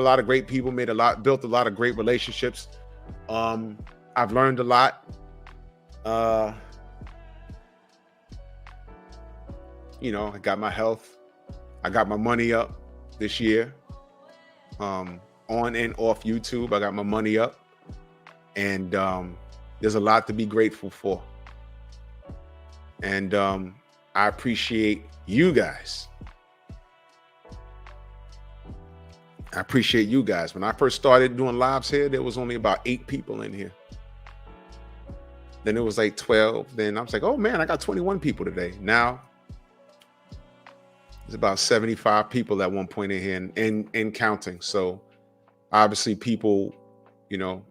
[SPEAKER 1] lot of great people, built a lot of great relationships. I've learned a lot. I got my health. I got my money up this year. On and off YouTube, I got my money up. And there's a lot to be grateful for. And I appreciate you guys. I appreciate you guys. When I first started doing lives here, there was only about 8 people in here. Then it was like 12. Then I was like, oh man, I got 21 people today. Now there's about 75 people at one point in here and counting. So obviously people, y'all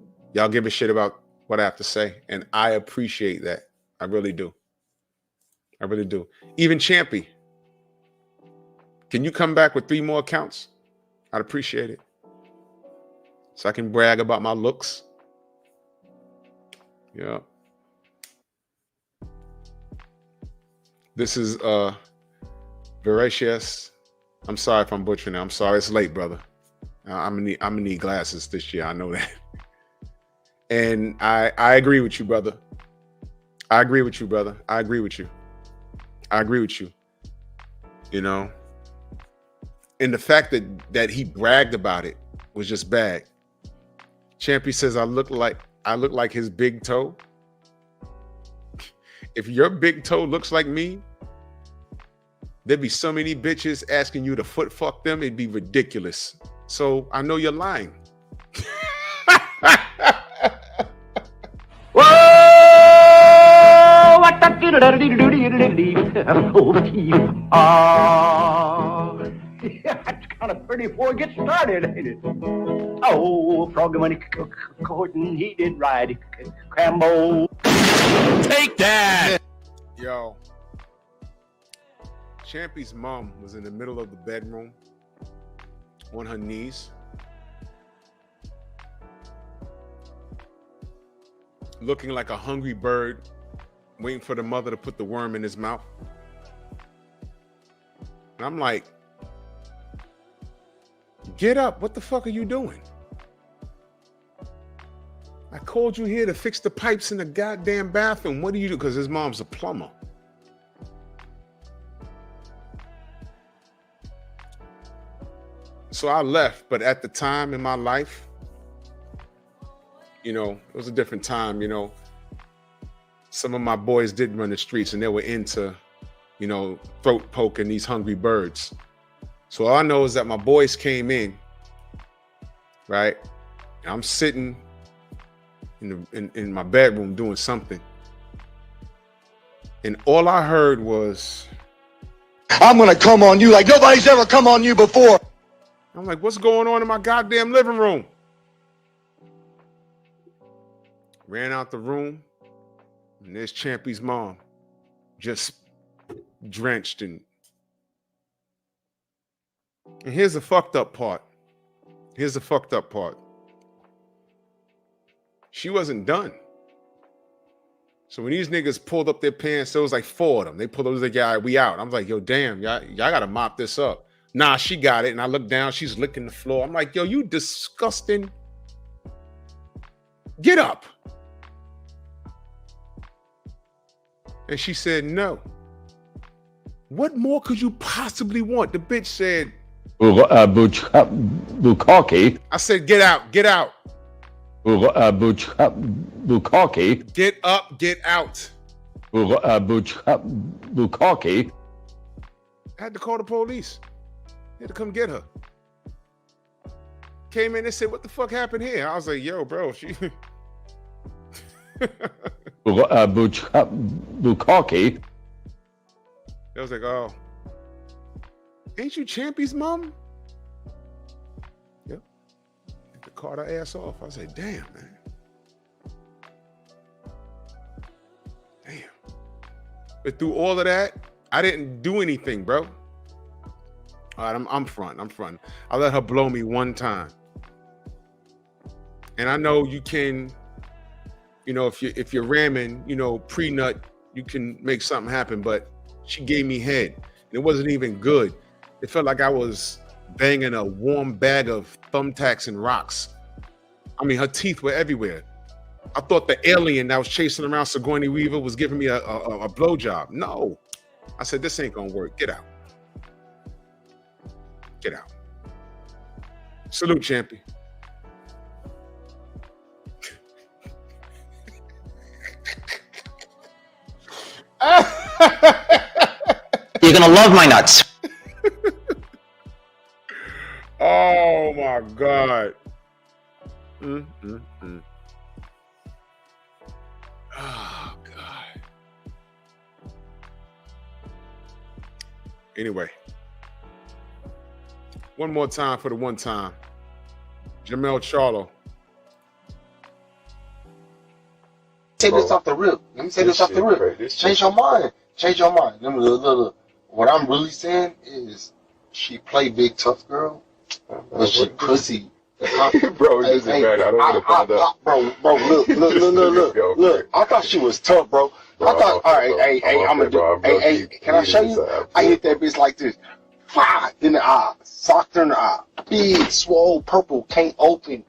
[SPEAKER 1] give a shit about what I have to say. And I appreciate that. I really do. I really do. Even Champy, can you come back with 3 more accounts? I'd appreciate it. So I can brag about my looks. Yeah. This is Voracious. I'm sorry if I'm butchering it. I'm sorry. It's late, brother. I'm gonna need glasses this year. I know that. And I agree with you, brother. I agree with you, brother. I agree with you. I agree with you. You know, and the fact that he bragged about it was just bad. Champy says I look like his big toe. If your big toe looks like me, there'd be so many bitches asking you to foot fuck them. It'd be ridiculous. So I know you're lying.
[SPEAKER 5] That's kind of pretty before it gets started, ain't it? Oh, Froggy money courting, he did ride Crambo.
[SPEAKER 6] Take that!
[SPEAKER 1] Yo. Champy's mom was in the middle of the bedroom on her knees, looking like a hungry bird, waiting for the mother to put the worm in his mouth. And I'm like, get up. What the fuck are you doing? I called you here to fix the pipes in the goddamn bathroom. What do you do? Because his mom's a plumber. So I left, but at the time in my life, you know, it was a different time, you know. Some of my boys did run the streets and they were into, you know, throat poking these hungry birds. So all I know is that my boys came in, right? And I'm sitting in my bedroom doing something. And all I heard was,
[SPEAKER 7] I'm gonna come on you like nobody's ever come on you before.
[SPEAKER 1] I'm like, what's going on in my goddamn living room? Ran out the room, and there's Champy's mom, just drenched in. And here's the fucked up part. Here's the fucked up part. She wasn't done. So when these niggas pulled up their pants, there was like 4 of them. They pulled up, like, yeah, we out. I was like, yo, damn, y'all gotta mop this up. Nah, she got it. And I looked down, she's licking the floor. I'm like, yo, you disgusting. Get up. And she said, no. What more could you possibly want? The bitch said,
[SPEAKER 6] Bukaki.
[SPEAKER 1] I said, get out, get out.
[SPEAKER 6] Bukaki.
[SPEAKER 1] Get up, get out.
[SPEAKER 6] Bukaki.
[SPEAKER 1] I had to call the police. They had to come get her. Came in and said, what the fuck happened here? I was like, yo, bro, she...
[SPEAKER 6] Bukaki.
[SPEAKER 1] I was like, oh, ain't you Champy's mom? Yep. Had to call her ass off. I said, damn, man. Damn. But through all of that, I didn't do anything, bro. All right, I'm front. I let her blow me one time. And I know you can, you know, if you're ramming, you know, pre-nut, you can make something happen, but she gave me head. And it wasn't even good. It felt like I was banging a warm bag of thumbtacks and rocks. I mean, her teeth were everywhere. I thought the alien that was chasing around Sigourney Weaver was giving me a blowjob. No. I said, this ain't gonna work. Get out. Get out. Salute, Champy.
[SPEAKER 8] You're gonna love my nuts.
[SPEAKER 1] Oh my God. Oh God. Anyway, one more time for the one time. Jermell Charlo.
[SPEAKER 2] Say this off the rip. Let me say this off the rip. Change your mind. Change your mind. Look. What I'm really saying is she play big tough girl, but she pussy
[SPEAKER 3] Bro, this is bad. I don't want to find out.
[SPEAKER 2] Bro, look. I thought she was tough, bro. I thought, all right, I'm gonna do. Hey, can I show you? I hit that bitch like this. Fire in the eye, socked her in the eye. Big, swole, purple, can't open.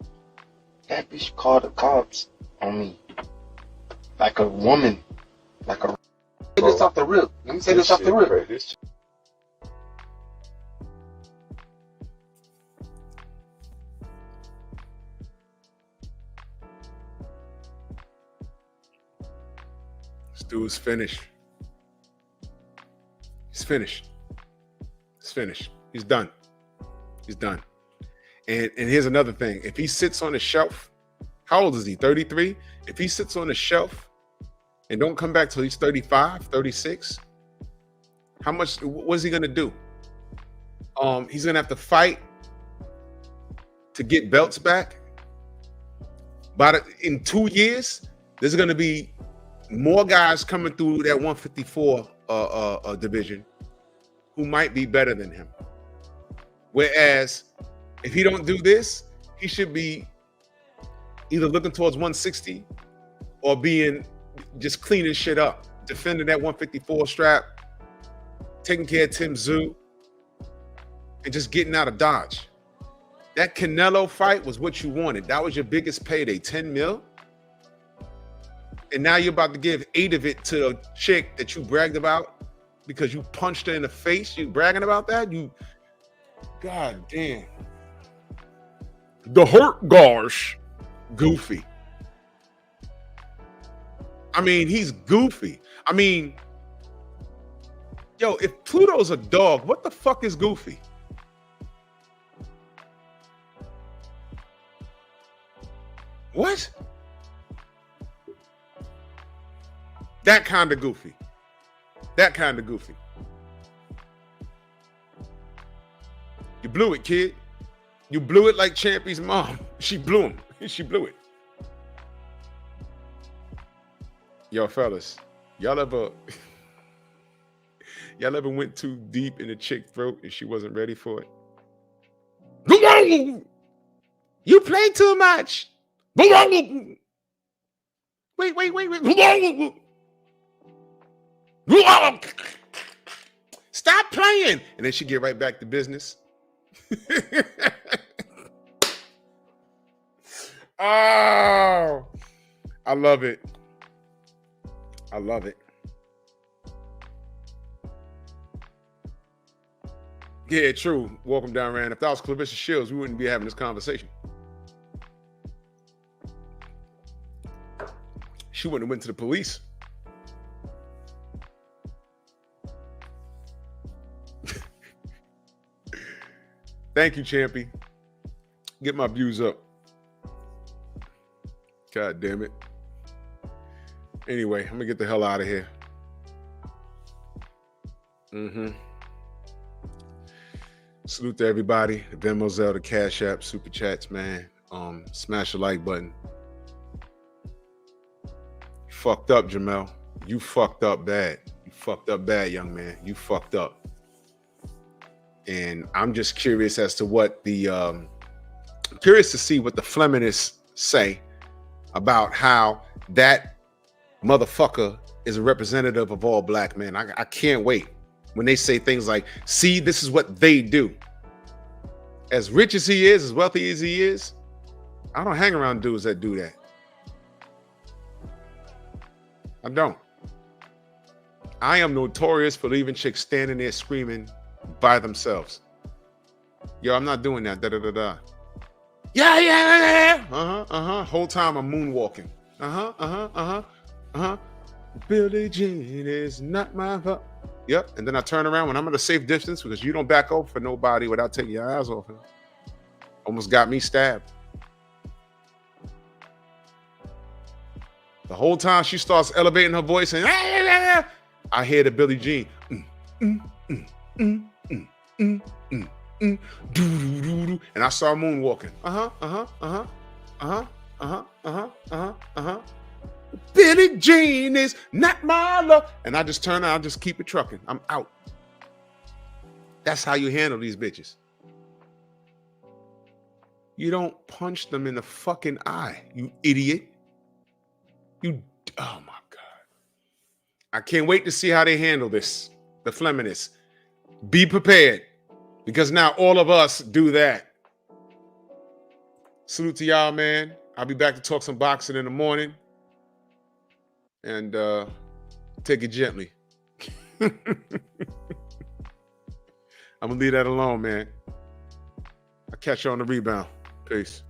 [SPEAKER 2] That bitch called the cops on me. Like a woman. Like a. Say this off the rip. Let me say this off the rip.
[SPEAKER 1] This dude's finished. He's finished. He's finished. He's done. He's done. And here's another thing. If he sits on the shelf, how old is he? 33? If he sits on the shelf and don't come back till he's 35, 36, what is he gonna do? He's gonna have to fight to get belts back. But in 2 years, there's gonna be more guys coming through that 154 division who might be better than him. Whereas if he don't do this, he should be either looking towards 160 or being just cleaning shit up, defending that 154 strap, taking care of Tim Tszyu, and just getting out of Dodge. That Canelo fight was what you wanted. That was your biggest payday, 10 mil. And now you're about to give 8 of it to a chick that you bragged about because you punched her in the face. You bragging about that? God damn. The hurt gosh. Goofy. I mean, he's goofy. I mean, yo, if Pluto's a dog, what the fuck is Goofy? What? That kind of goofy. That kind of goofy. You blew it, kid. You blew it like Champy's mom. She blew him. She blew it. Yo, fellas, y'all ever went too deep in a chick's throat and she wasn't ready for it? You play too much. Wait. Stop playing. And then she get right back to business. Oh, I love it. I love it. Yeah, true. Welcome down, Rand. If that was Clarissa Shields, we wouldn't be having this conversation. She wouldn't have went to the police. Thank you, Champy. Get my views up. God damn it. Anyway, I'm gonna get the hell out of here. Salute to everybody. The Venmo, Zelle, the Cash App, Super Chats, man. Smash the like button. You fucked up, Jermell. You fucked up bad. You fucked up bad, young man. You fucked up. And I'm just curious as to what curious to see what the Fleminists say about how that motherfucker is a representative of all black men. I can't wait when they say things like, see, this is what they do. As rich as he is, as wealthy as he is, I don't hang around dudes that do that. I don't. I am notorious for leaving chicks standing there screaming by themselves. Yo, I'm not doing that. Yeah. Whole time I'm moonwalking. Billie Jean is not my fault. Yep. And then I turn around when I'm at a safe distance because you don't back up for nobody without taking your eyes off him. Almost got me stabbed. The whole time she starts elevating her voice and I hear the Billie Jean. And I saw moonwalking. Billie Jean is not my love. And I just turn out, I just keep it trucking. I'm out. That's how you handle these bitches. You don't punch them in the fucking eye, you idiot. Oh my God. I can't wait to see how they handle this, the Fleminists. Be prepared, because now all of us do that. Salute to y'all, man. I'll be back to talk some boxing in the morning. And take it gently. I'm gonna leave that alone, man. I'll catch you on the rebound. Peace.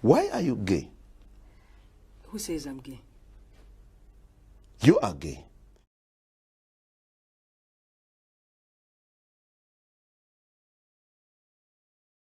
[SPEAKER 9] Why are you gay?
[SPEAKER 10] Who says I'm gay?
[SPEAKER 9] You are gay.